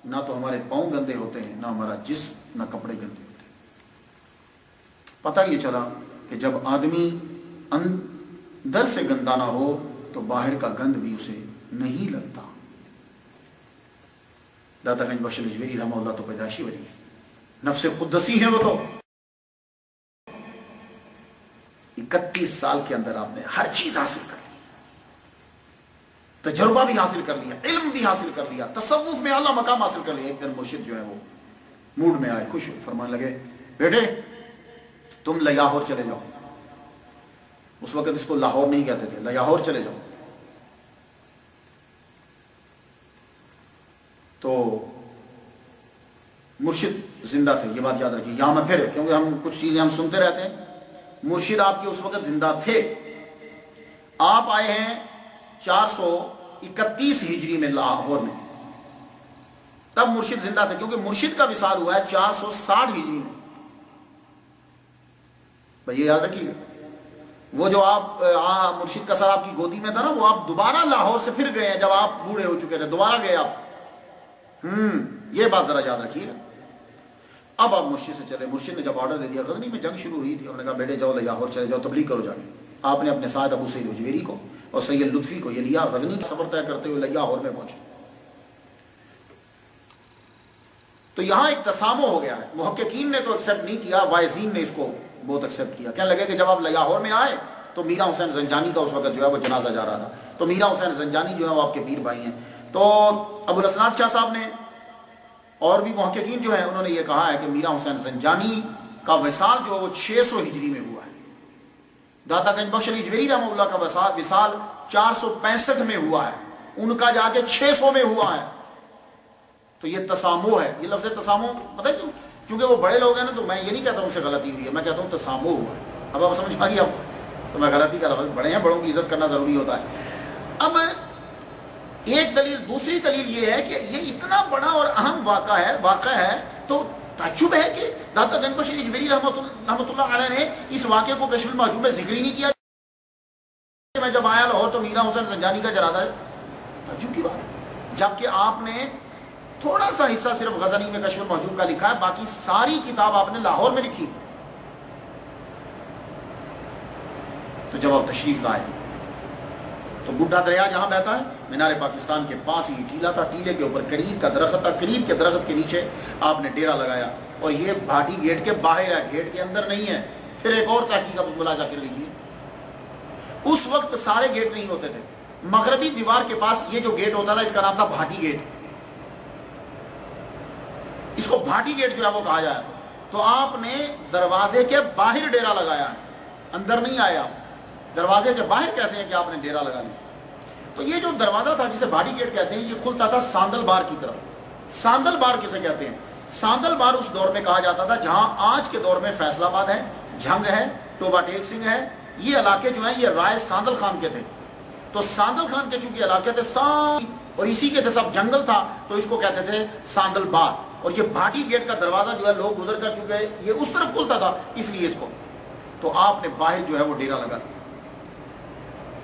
نہ تو ہمارے پاؤں گندے ہوتے ہیں, نہ ہمارا جسم, نہ کپڑے گندے ہوتے ہیں. پتہ یہ چلا کہ جب آدمی اندر سے گندا نہ ہو تو باہر کا گند بھی اسے نہیں لگتا۔ داتا گنج بخش اجمیری رحمہ اللہ تو پیدائشی ولی ہے، نفس قدسی ہیں وہ تو۔ 31 سال کے اندر آپ نے ہر چیز حاصل کر لی، تجربہ بھی حاصل کر لیا، علم بھی حاصل کر لیا، تصوف میں اعلیٰ مقام حاصل کر لیا۔ ایک دن مرشد جو ہے وہ موڈ میں آئے، خوش ہوئے، فرمان لگے بیٹے تم لاہور چلے جاؤ۔ اس وقت اس کو لاہور نہیں کہتے تھے، لاہور چلے جاؤ۔ تو مرشد زندہ تھے، یہ بات یاد رکھیے، یہاں میں پھر کیونکہ ہم کچھ چیزیں ہم سنتے رہتے ہیں، مرشد آپ کے اس وقت زندہ تھے۔ آپ آئے ہیں 431 ہجری میں لاہور میں، تب مرشد زندہ تھے، کیونکہ مرشد کا وصال ہوا ہے 460 ہجری میں۔ بھئی یہ یاد رکھیے، وہ جو آپ مرشد کا سر آپ کی گودی میں تھا نا، وہ آپ دوبارہ لاہور سے پھر گئے ہیں جب آپ بوڑھے ہو چکے تھے، دوبارہ گئے آپ۔ یہ بات ذرا یاد رکھیے۔ اب آپ مرشد سے چلے، مرشد نے جب آرڈر دے دیا، غزنی میں جنگ شروع ہوئی تھی، انہوں نے کہا بیٹے جاؤ لاہور چلے جاؤ، تبلیغ کرو جا کے۔ آپ نے اپنے ساتھ ابو سعید اجمیری کو اور سید لطفی کو یہ لیا، غزنی کا سفر طے کرتے ہوئے لاہور میں پہنچے۔ تو یہاں ایک تسامح ہو گیا ہے، محققین نے تو ایکسیپٹ نہیں کیا، وائزین نے اس کو بہت ایکسیپٹ کیا۔ کہنے لگے کہ جب آپ لاہور میں آئے تو میرا حسین زنجانی کا اس وقت جو ہے وہ جنازہ جا رہا تھا، تو میرا حسین زنجانی جو ہے وہ آپ کے پیر بھائی ہیں۔ تو ابو الاسناد شاہ صاحب نے اور بھی محققین جو ہیں انہوں نے یہ کہا ہے کہ میرا حسین زنجانی کا وصال جو ہے وہ 600 ہجری میں ہوا ہے، داتا گنج بخش اجمیری رحمہ اللہ کا وصال 465 میں ہوا ہے، ان کا جا کے 600 میں ہوا ہے۔ تو یہ تسامح ہے، یہ لفظ تسامح پتہ ہے کیوں؟ چونکہ وہ بڑے لوگ ہیں نا، تو میں یہ نہیں کہتا ان سے غلطی ہوئی ہے، میں کہتا ہوں تسامح ہوا ہے۔ اب آپ سمجھ پا گئی، اب تو میں غلطی کا لفظ، بڑے ہیں، بڑوں کی عزت کرنا ضروری ہوتا ہے۔ اب ایک دلیل، دوسری دلیل یہ ہے کہ یہ اتنا بڑا اور اہم واقعہ ہے تو تعجب ہے کہ داتا گنج بخش اجمیری رحمۃ اللہ علیہ نے اس واقعے کو کشف المحجوب میں ذکر ہی نہیں کیا کہ میں جب آیا لاہور تو میرا حسین زنجانی کا جنازہ ہے۔ تعجب کی بات ہے، جبکہ آپ نے تھوڑا سا حصہ صرف غزنی میں کشف المحجوب کا لکھا ہے، باقی ساری کتاب آپ نے لاہور میں لکھی۔ تو جب آپ تشریف لائے تو بڈھا دریا جہاں بہتا ہے مینار پاکستان کے پاس ہی ٹیلا تھا، ٹیلے کے اوپر قریب کا درخت تھا، قریب کے درخت کے نیچے آپ نے ڈیرا لگایا، اور یہ بھاٹی گیٹ کے باہر ہے، گیٹ کے اندر نہیں ہے۔ پھر ایک اور تحقیق آپ ملاحظہ کر لیجیے، اس وقت سارے گیٹ نہیں ہوتے تھے، مغربی دیوار کے پاس یہ جو گیٹ ہوتا تھا اس کا نام تھا بھاٹی گیٹ، اس کو بھاٹی گیٹ جو ہے وہ کہا جاتا۔ تو آپ نے دروازے کے باہر ڈیرا لگایا ہے، اندر نہیں آیا، دروازے کے باہر کیسے ہیں کہ آپ نے ڈیرا لگا لیا۔ تو یہ جو دروازہ تھا جسے بھاٹی گیٹ کہتے ہیں، یہ کھلتا تھا ساندل بار کی طرف۔ ساندل بار کسے کہتے ہیں؟ ساندل بار اس دور میں کہا جاتا تھا جہاں آج کے دور میں فیصل آباد ہے، جھنگ ہے، ٹوبا ٹیک سنگھ ہے، یہ علاقے جو ہیں یہ رائے ساندل خان کے تھے۔ تو ساندل خان کے چونکہ علاقے تھے اور اسی کے تھے سب جنگل تھا، تو اس کو کہتے تھے ساندل بار۔ اور یہ بھاٹی گیٹ کا دروازہ جو ہے لوگ گزر کر چکے، یہ اس طرف کھلتا تھا، اس لیے اس کو تو آپ نے باہر جو ہے وہ ڈیرا لگا دیا۔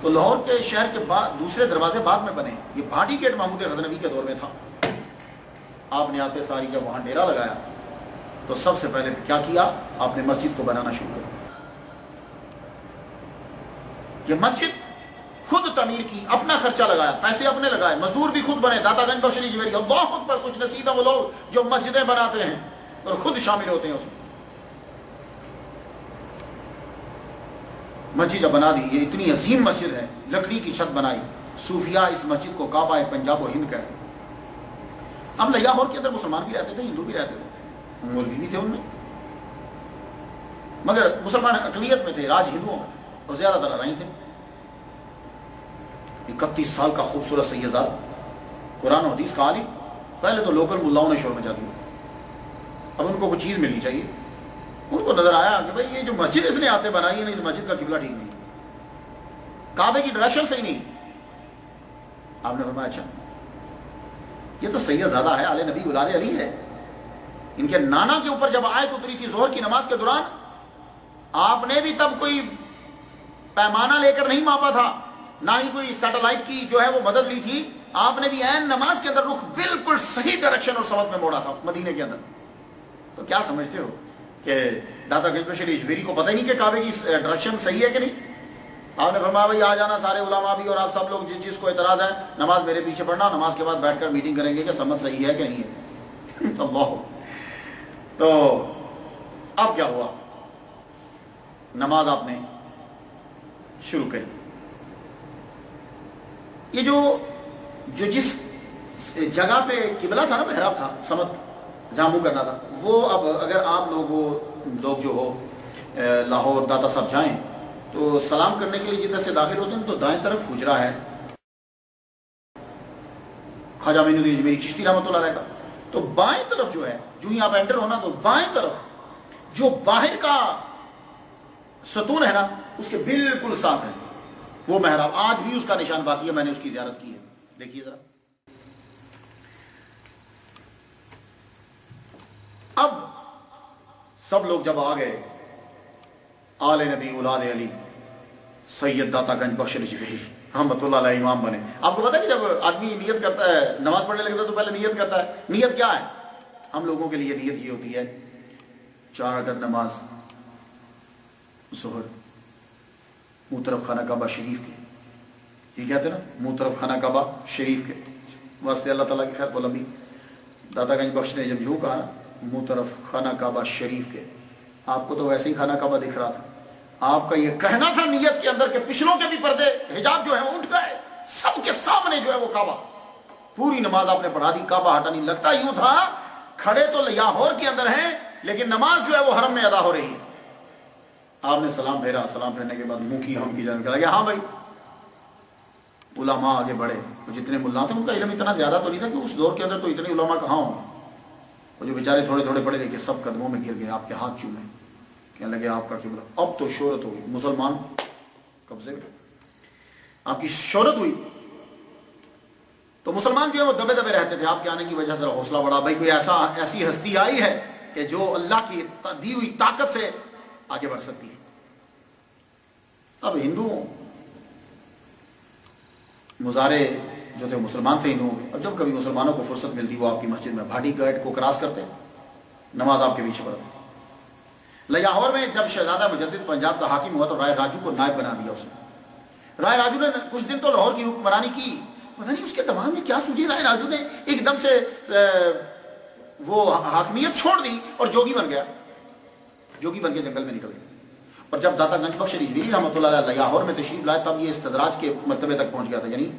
تو لاہور کے شہر کے بعد دوسرے دروازے بعد میں بنے، یہ بھاٹی گیٹ محمود غزنوی کے دور میں تھا۔ آپ نے آتے ساری جب وہاں ڈیرا لگایا تو سب سے پہلے کیا کیا؟ آپ نے مسجد کو بنانا شروع کر دیا۔ یہ مسجد خود تعمیر کی، اپنا خرچہ لگایا، پیسے اپنے لگائے، مزدور بھی خود بنے۔ داتا گنج بخش اجمیری اللہ اکبر، خوش نصیب ہیں وہ لوگ جو مسجدیں بناتے ہیں اور خود شامل ہوتے ہیں اس میں۔ مسجد جب بنا دی، یہ اتنی عظیم مسجد ہے، لکڑی کی چھت بنائی، صوفیاء اس مسجد کو کعبہ پنجاب و ہند کہتے ہیں۔ اب لاہور کے اندر مسلمان بھی رہتے تھے، ہندو بھی رہتے تھے، مولوی بھی تھے ان میں، مگر مسلمان اقلیت میں تھے، راج ہندوؤں میں تھے اور زیادہ تر رائی تھے۔ 31 سال کا خوبصورت سیدزاد، قرآن و حدیث کا عالم، پہلے تو لوکل ملاؤں نے شور مچا دیا۔ اب ان کو کچھ چیز ملنی چاہیے، ان کو نظر آیا کہ بھئی یہ جو مسجد اس نے آتے بنائی ہے نا، اس مسجد کا قبلہ ٹھیک نہیں، کعبے کی ڈائریکشن صحیح نہیں۔ آپ نے فرمایا اچھا یہ تو سید زادہ ہے، آل نبی اولاد علی ہے، ان کے نانا کے اوپر جب آیت اتری تھی ظہر کی نماز کے دوران، آپ نے بھی تب کوئی پیمانہ لے کر نہیں ماپا تھا، نہ ہی کوئی سیٹلائٹ کی جو ہے وہ مدد لی تھی، آپ نے بھی عین نماز کے اندر رخ بالکل صحیح ڈائریکشن اور سمت میں موڑا تھا مدینے کے اندر۔ تو کیا سمجھتے ہو کہ داتا گنج بخش اجمیری کو پتہ ہی نہیں کہ کعبے کی ڈائریکشن صحیح ہے کہ نہیں؟ آپ نے فرمایا بھائی آ جانا سارے علماء بھی اور آپ سب لوگ جس چیز کو اعتراض ہے نماز میرے پیچھے پڑھنا، نماز کے بعد بیٹھ کر میٹنگ کریں گے کہ سمجھ صحیح ہے کہ نہیں ہے اللہ. تو اب کیا ہوا، نماز آپ نے شروع کری. یہ جو جس جگہ پہ قبلہ تھا نا، محراب تھا، سمت جہاں منہ کرنا تھا، وہ اب اگر آپ لوگ جو ہو لاہور داتا صاحب جائیں تو سلام کرنے کے لیے جدھر سے داخل ہوتے ہیں تو دائیں طرف حجرہ ہے خواجہ معین الدین اجمیری چشتی رحمۃ اللہ علیہ کا. تو بائیں طرف جو ہے، جو ہی آپ انٹر ہونا تو بائیں طرف جو باہر کا ستون ہے نا اس کے بالکل ساتھ ہے وہ محراب. آج بھی اس کا نشان باقی ہے، میں نے اس کی زیارت کی ہے. دیکھیے ذرا. اب سب لوگ جب آ گئے، آل نبی اولاد علی سید داتا گنج بخش رجویری رحمۃ اللہ علیہ امام بنے. آپ کو پتا ہے کہ جب آدمی نیت کرتا ہے، نماز پڑھنے لگتا ہے تو پہلے نیت کرتا ہے. نیت کیا ہے؟ ہم لوگوں کے لیے نیت یہ ہوتی ہے 4 رکعت نماز ظہر منہ طرف خانہ کعبہ شریف کے، یہ کہتے ہیں نا منہ طرف خانہ کعبہ شریف کے واسطے اللہ تعالیٰ کی خیر بلندی. داتا گنج بخش نے جب جو کہا نا منہ طرف خانہ کعبہ شریف کے، آپ کو تو ویسے ہی خانہ کعبہ دکھ رہا تھا. آپ کا یہ کہنا تھا نیت کے اندر کہ پچھلوں کے بھی پردے حجاب جو ہے وہ اٹھ گئے، سب کے سامنے جو ہے وہ کعبہ. پوری نماز آپ نے پڑھا دی، کعبہ ہٹا نہیں. لگتا یوں تھا کھڑے تو لاہور کے اندر ہیں لیکن نماز جو ہے وہ حرم میں ادا ہو رہی ہے. آپ نے سلام پھیرا، سلام پھیرنے کے بعد منہ کی ہم کی جانب لگا. ہاں بھائی علماء آگے بڑھے. جتنے ملا تھے ان کا علم اتنا زیادہ تو نہیں تھا کہ اس دور کے اندر تو اتنے علماء کہاں ہوں گے. وہ جو بیچارے تھوڑے تھوڑے پڑھے لکھے سب قدموں میں گر گئے، آپ کے ہاتھ چومے، کہنے لگے آپ کا قبلہ. اب تو شہرت ہوئی، مسلمان قبضے میں، آپ کی شہرت ہوئی. تو مسلمان جو ہے وہ دبے دبے رہتے تھے. آپ کے آنے کی وجہ سے حوصلہ بڑھا، بھائی کوئی ایسی ہستی آئی ہے کہ جو اللہ کی دی ہوئی طاقت سے آگے بڑھ سکتی ہے. اب ہندوؤں مظاہرے جو تھے مسلمان تھے ہندوؤں کے، اب جب کبھی مسلمانوں کو فرصت ملتی وہ آپ کی مسجد میں بھاٹی گیٹ کو کراس کرتے، نماز آپ کے پیچھے پڑھتے. لاہور میں جب شہزادہ مجدد پنجاب کا حاکم ہوا تو رائے راجو کو نائب بنا دیا. اس نے رائے راجو نے کچھ دن تو لاہور کی حکمرانی کی. پتہ نہیں اس کے دماغ میں کیا سوچی، رائے راجو نے ایک دم سے وہ حاکمیت چھوڑ دی اور جوگی بن گیا. جوگی بن کے جنگل میں نکل گیا. اور جب داتا گنج بخش رجویری رحمۃ اللہ علیہ لاہور میں تشریف لائے تب یہ استدراج کے مرتبے تک پہنچ گیا تھا. یعنی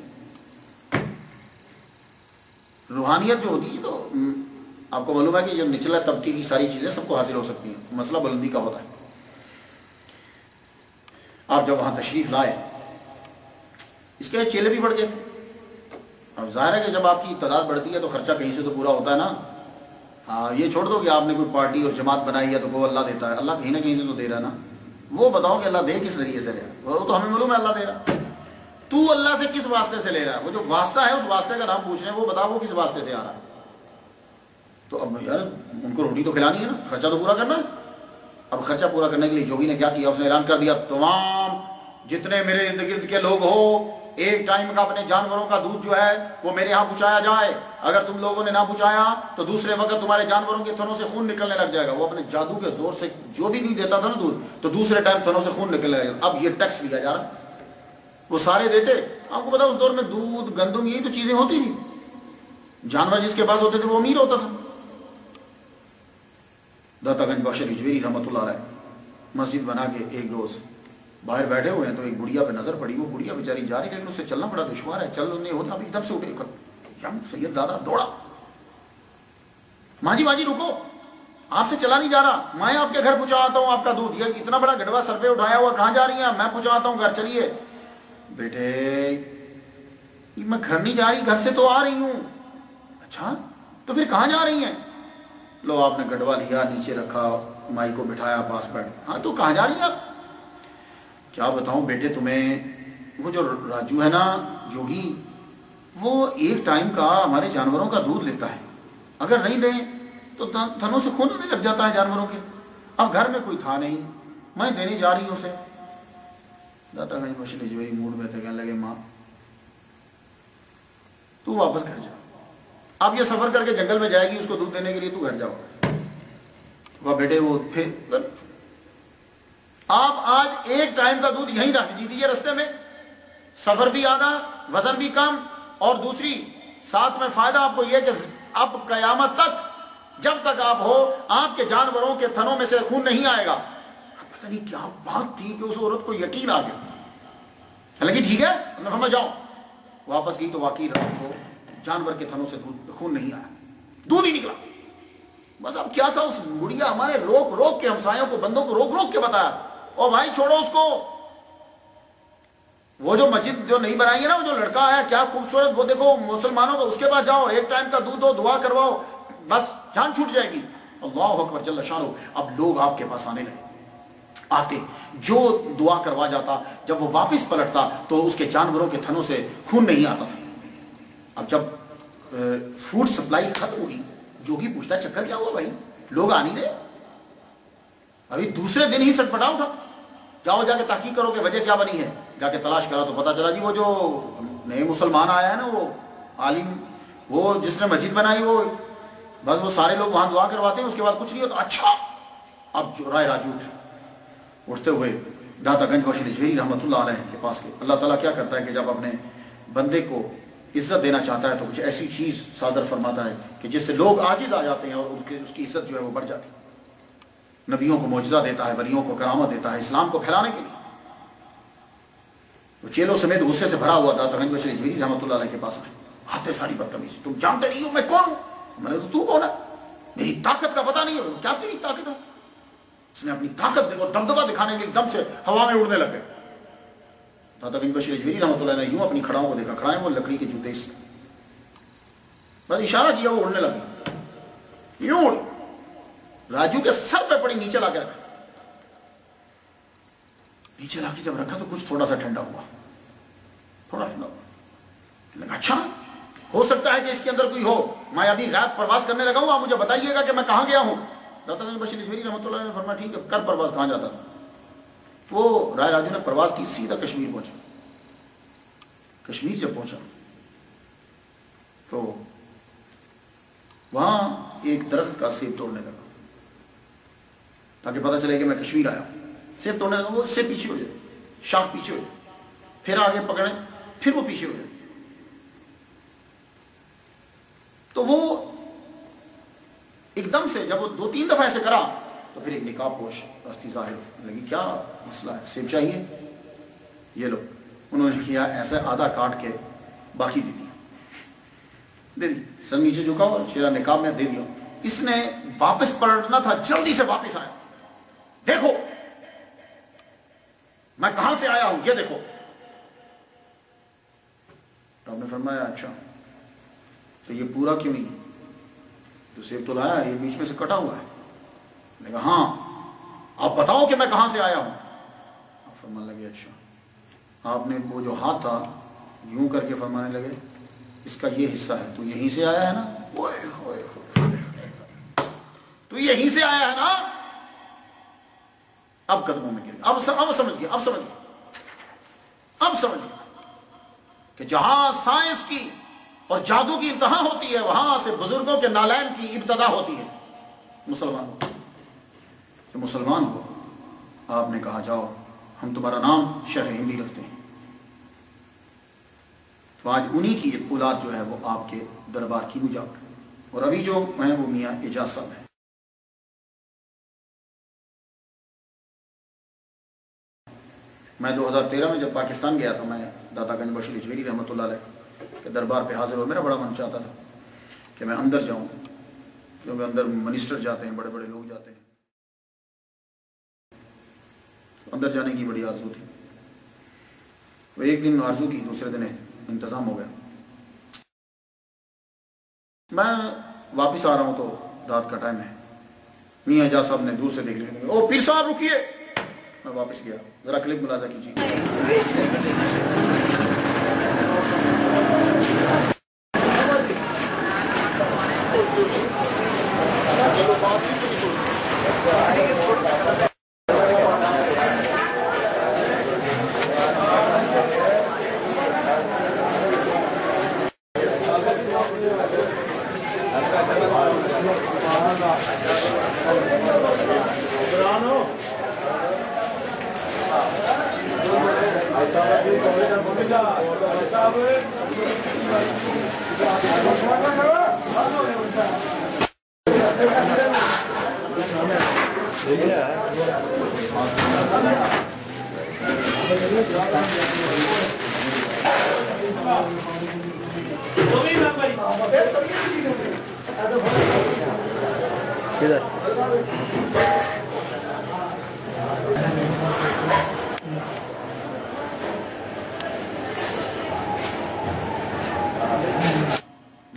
روحانیت جو ہوتی ہے تو آپ کو معلوم ہے کہ جو نچلا طبقے کی ساری چیزیں سب کو حاصل ہو سکتی ہیں، مسئلہ بلندی کا ہوتا ہے. آپ جب وہاں تشریف لائے، اس کے چیلے بھی بڑھ گئے تھے. اب ظاہر ہے کہ جب آپ کی تعداد بڑھتی ہے تو خرچہ کہیں سے تو پورا ہوتا ہے نا. ہاں یہ چھوڑ دو کہ آپ نے کوئی پارٹی اور جماعت بنائی ہے تو وہ اللہ دیتا ہے، اللہ کہیں نہ کہیں سے تو دے رہا ہے نا. وہ بتاؤ کہ اللہ دے کس ذریعے سے رہا، وہ تو ہمیں معلوم ہے اللہ دے رہا. تو اللہ سے کس واسطے سے لے رہا ہے؟ وہ جو واسطہ ہے اس واسطے کا نام پوچھ رہے ہیں، وہ بتاؤ وہ کس واسطے سے آ رہا ہے. تو اب یار ان کو روٹی تو کھلانی ہے نا، خرچہ تو پورا کرنا ہے. اب خرچہ پورا کرنے کے لیے جوگی نے کیا کیا، اس نے اعلان کر دیا تمام جتنے میرے ارد گرد کے لوگ ہو ایک ٹائم کا اپنے جانوروں کا دودھ جو ہے وہ میرے ہاں پہنچایا جائے. اگر تم لوگوں نے نہ پہنچایا تو دوسرے وقت تمہارے جانوروں کے تھنوں سے خون نکلنے لگ جائے گا. وہ اپنے جادو کے زور سے جو بھی نہیں دیتا تھا نا دودھ تو دوسرے ٹائم تھنوں سے خون نکلنے لگے گا. اب یہ ٹیکس لیا جا رہا، وہ سارے دیتے. آپ کو پتا اس دور میں دودھ گندم یہی تو چیزیں ہوتی تھی. جانور جس کے پاس ہوتے تھے وہ امیر ہوتا تھا. داتا گنج بخش رجویری رحمۃ اللہ علیہ مسجد بنا کے ایک روز باہر بیٹھے ہوئے ہیں تو ایک بڑھیا پہ نظر پڑی. وہ بڑھیا بیچاری جا رہی لیکن اس سے چلنا بڑا دشوار ہے، چل نہیں ہوتا. اب ایک دم سے اٹھے یم سید زیادہ دوڑا، ماں جی رکو، آپ سے چلا نہیں جا رہا، میں آپ کے گھر پہنچا آتا ہوں آپ کا دودھ. یہ اتنا بڑا گڑوا سر پہ اٹھایا ہوا کہاں جا رہی ہیں؟ میں پہنچا آتا ہوں گھر. چلیے بیٹے میں گھر نہیں جا رہی، گھر سے تو آ رہی ہوں. اچھا تو پھر کہاں جا رہی ہیں؟ لو آپ نے گڑوا لیا، نیچے رکھا، مائی کو بٹھایا پاس بیٹھ. ہاں تو کہاں جا رہی ہیں آپ؟ کیا بتاؤں بیٹے تمہیں، وہ جو راجو ہے نا جوگی، وہ ایک ٹائم کا ہمارے جانوروں کا دودھ لیتا ہے، اگر نہیں دیں تو تھنوں سے خون ہونے لگ جاتا ہے جانوروں کے. اب گھر میں کوئی تھا نہیں، میں دینے جا رہی ہوں اسے. داتا گنج بخش رجویری موڈ میں تھے، کہنے لگے ماں تو واپس گھر جا. اب یہ سفر کر کے جنگل میں جائے گی اس کو دودھ دینے کے لیے، تو گھر جاؤ. وہ بیٹے وہ پھر آپ آج ایک ٹائم کا دودھ یہیں رکھ دیجیے رستے میں، سفر بھی آدھا، وزن بھی کم، اور دوسری ساتھ میں فائدہ آپ کو یہ کہ اب قیامت تک جب تک آپ ہو آپ کے جانوروں کے تھنوں میں سے خون نہیں آئے گا۔ پتہ نہیں کیا بات تھی کہ اس عورت کو یقین آ گیا، حالانکہ ٹھیک ہے میں فرمایا جاؤ، واپس گئی تو واقعی رات کو جانور کے تھنوں سے خون نہیں آیا، دودھ ہی نکلا۔ بس اب کیا تھا، اس بڑھیا ہمارے روک روک کے ہمسایوں کو بندوں کو روک روک کے بتایا، او بھائی چھوڑو اس کو، وہ جو مسجد جو نہیں بنائی ہے نا، وہ جو لڑکا آیا کیا خوبصورت، وہ دیکھو مسلمانوں کو اس کے پاس جاؤ، ایک ٹائم کا دودھ دو، دعا کرواؤ، بس جان چھوٹ جائے گی۔ اللہ اکبر جل شانہ۔ اب لوگ آپ کے پاس آنے لگے، آتے، جو دعا کروا جاتا جب وہ واپس پلٹتا تو اس کے جانوروں کے تھنوں سے خون نہیں آتا تھا۔ اب جب فوڈ سپلائی ختم ہوئی، جوگی پوچھتا چکر کیا ہوا بھائی، لوگ آ نہیں رہے؟ ابھی دوسرے دن ہی سٹ پٹا اٹھا، جاؤ جا کے تحقیق کرو کہ وجہ کیا بنی ہے۔ جا کے تلاش کرا تو پتا چلا جی وہ جو نئے مسلمان آیا ہے نا، وہ عالم، وہ جس نے مسجد بنائی، وہ بس وہ سارے لوگ وہاں دعا کرواتے ہیں، اس کے بعد کچھ نہیں ہوتا۔ اچھا، اب جو رائے راجو اٹھتے ہوئے داتا گنج بخش نجویری رحمۃ اللہ علیہ کے پاس کے اللہ تعالیٰ کیا کرتا ہے کہ جب اپنے بندے کو عزت دینا چاہتا ہے تو کچھ ایسی چیز صادر فرماتا ہے کہ جس سے لوگ عاجز آ جاتے ہیں اور اس کی عزت جو ہے وہ بڑھ جاتی ہے۔ نبیوں کو معجزہ دیتا ہے، ولیوں کو کرامت دیتا ہے اسلام کو پھیلانے کے لیے۔ وہ چیلوں سمیت غصے سے بھرا ہوا داتا گنج بخش نجویری رحمۃ اللہ علیہ کے پاس آئے، آتے ساری بدتمیزی، تم جانتے نہیں ہو میں کون ہوں؟ میں نے تو کون ہے، میری طاقت کا پتہ نہیں ہے، کیا تیری طاقت ہے؟ اس نے اپنی طاقت دیکھو، دبدبا دکھانے کے لیے ایک دم سے ہوا میں اڑنے لگ گئے۔ داتا گنج بخش نجویری رحمۃ اللہ نے یوں اپنی کھڑاؤں کو دیکھا، کھڑائیں وہ لکڑی کے جوتے، اس بس اشارہ کیا وہ اڑنے لگی، یوں اڑ، راجو کے سر پہ پڑی، نیچے لا کے رکھا، نیچے لا کے جب رکھا تو کچھ تھوڑا سا ٹھنڈا ہوا، تھوڑا ٹھنڈا ہوا، لگا اچھا ہو سکتا ہے کہ اس کے اندر کوئی ہو، میں ابھی غائب پرواز کرنے لگا ہوں، آپ مجھے بتائیے گا کہ میں کہاں گیا ہوں۔ داتا گنج بخش نجویری رحمۃ اللہ نے فرمایا ٹھیک ہے، کر پرواز کہاں جاتا تھا؟ وہ رائے راجو نے پرواز کی، سیدھا کشمیر پہنچا۔ کشمیر جب پہنچا تو وہاں ایک درخت کا سیب توڑنے لگا تاکہ پتہ چلے کہ میں کشمیر آیا ہوں۔ سیب توڑنے لگا، وہ سیب پیچھے ہو جائے، شاخ پیچھے ہو جائے، پھر آگے پکڑے، پھر وہ پیچھے ہو جائے، تو وہ ایک دم سے جب وہ 2-3 دفعہ ایسے کرا تو پھر ایک نقاب پوش ہستی ظاہر لگی، کیا مسئلہ ہے، سیب چاہیے؟ یہ لو، انہوں نے کیا ایسے آدھا کاٹ کے باقی دے دی، سر نیچے جھکا اور چہرہ نقاب میں دے دیا۔ اس نے واپس پلٹنا تھا، جلدی سے واپس آیا، دیکھو میں کہاں سے آیا ہوں، یہ دیکھو۔ تو آپ نے فرمایا اچھا تو یہ پورا کیوں نہیں، تو سیب تو لایا، یہ بیچ میں سے کٹا ہوا ہے۔ میں نے کہا ہاں، آپ بتاؤ کہ میں کہاں سے آیا ہوں۔ آپ فرمانے لگے اچھا، آپ نے وہ جو ہاتھ تھا یوں کر کے فرمانے لگے اس کا یہ حصہ ہے، تو یہیں سے آیا ہے نا، تو یہیں سے آیا ہے نا، اب قدموں میں گر گیا، اب سمجھ گیا، اب سمجھ گیا کہ جہاں سائنس کی اور جادو کی انتہا ہوتی ہے وہاں سے بزرگوں کے نالین کی ابتدا ہوتی ہے۔ مسلمان کہ مسلمان ہو، آپ نے کہا جاؤ ہم تمہارا نام شیخ ہندی رکھتے ہیں، تو آج انہی کی اولاد جو ہے وہ آپ کے دربار کی مجاور، اور ابھی جو ہیں وہ میاں اعجاز صاحب ہیں۔ میں 2013 میں جب پاکستان گیا تو میں داتا گنج بخش نجویری رحمۃ اللہ علیہ کے دربار پہ حاضر ہوا، میرا بڑا من چاہتا تھا کہ میں اندر جاؤں، کیونکہ اندر منسٹر جاتے ہیں، بڑے بڑے لوگ جاتے ہیں، اندر جانے کی بڑی آرزو تھی۔ وہ ایک دن آرزو کی، دوسرے دن انتظام ہو گیا، میں واپس آ رہا ہوں تو رات کا ٹائم ہے، میاں اعجاز صاحب نے دور سے دیکھ لیا، او پیر صاحب رکیے، میں واپس گیا، ذرا کلپ ملاحظہ کیجیے۔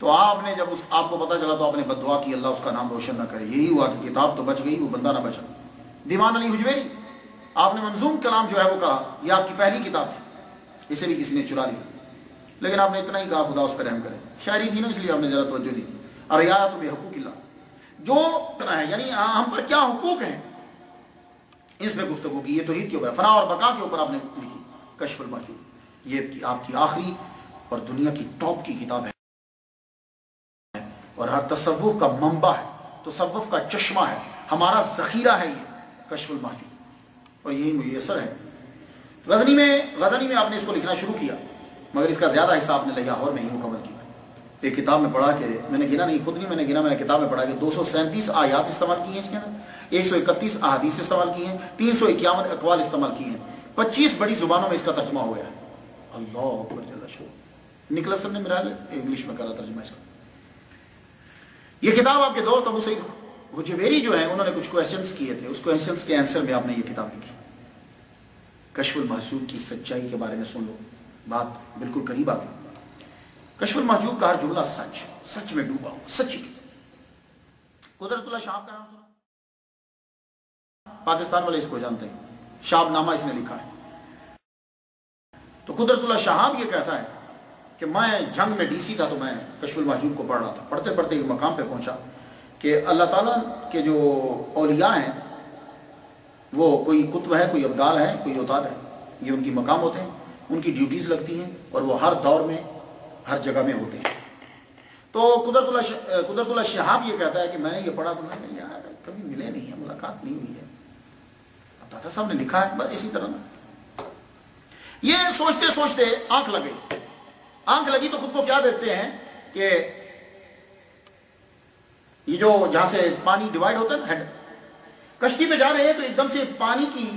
تو آپ نے جب آپ کو پتا چلا تو آپ نے بد دعا کی اللہ اس کا نام روشن نہ کرے. یہی ہوا کہ کتاب تو بچ گئی, وہ بندہ نہ بچا. دیوان علی حجویری, آپ نے منظوم کلام جو ہے وہ کہا, یہ آپ کی پہلی کتاب تھی, اسے بھی کسی نے چرا لیا, لیکن آپ نے اتنا ہی کہا خدا اس پہ رحم کرے. شاعری تھی نا, اس لیے آپ نے ذرا توجہ دی. الرعایۃ بحقوق اللہ, جو ہے یعنی ہم پر کیا حقوق ہیں اس میں گفتگو کی. یہ توحید کے اوپر, فنا اور بقا کے اوپر آپ نے لکھی کشف المحجوب. یہ آپ کی آخری اور دنیا کی ٹاپ کی کتاب ہے, اور ہر تصوف کا منبع ہے, تصوف کا چشمہ ہے, ہمارا ذخیرہ ہے یہ کشف المحجوب, اور یہی میسر ہے. غزنی میں آپ نے اس کو لکھنا شروع کیا, مگر اس کا زیادہ حصہ آپ نے لاہور میں ہی مکمل کیا. ایک کتاب میں پڑھا کہ میں نے گنا نہیں, خود نہیں میں نے گنا, میں نے کتاب میں پڑھا کہ 237 آیات استعمال کی ہیں اس کے اندر, 131 احادیث استعمال کی ہیں, 351 اقوال استعمال کی ہیں, 25 بڑی زبانوں میں اس کا ترجمہ ہو گیا ہے. اللہ اکبر جل شانہ. نکلسن نے میرا انگلش میں کرا ترجمہ اس کا. یہ کتاب آپ کے دوست ابو سعید حجویری جو ہیں, انہوں نے کچھ کویسچنز کیے تھے, اس کویسچنز کے آنسر میں آپ نے یہ کتاب لکھی. کشف المحجوب کی سچائی کے بارے میں سن لو, بات بالکل قریب آ گئی. کشف المحجوب کا ہر جملہ سچ, سچ میں ڈوبا ہوں, سچ کی. قدرت اللہ شہاب کا نام سنا, پاکستان والے اس کو جانتے ہیں, شہاب نامہ اس نے لکھا ہے. تو قدرت اللہ شہاب یہ کہتا ہے کہ میں جنگ میں ڈی سی تھا, تو میں کشف المحجوب کو پڑھ رہا تھا. پڑھتے پڑھتے ایک مقام پہ پہنچا کہ اللہ تعالیٰ کے جو اولیاء ہیں وہ کوئی قطب ہے, کوئی ابدال ہے, کوئی اوتاد ہے, یہ ان کی مقام ہوتے ہیں, ان کی ڈیوٹیز لگتی ہیں, اور وہ ہر دور میں ہر جگہ میں ہوتے ہیں. تو قدرت اللہ شہاب یہ کہتا ہے کہ میں نے یہ پڑھا, تو میں نے یار کبھی ملے نہیں ہیں, ملاقات نہیں ہوئی ہے. اب داتا صاحب نے لکھا ہے بس اسی طرح نا. یہ سوچتے سوچتے آنکھ لگ گئی. آنکھ لگی تو خود کو کیا دیکھتے ہیں کہ یہ جو جہاں سے پانی ڈیوائیڈ ہوتا ہے نا, ہیڈ, کشتی پہ جا رہے ہیں تو ایک دم سے پانی کی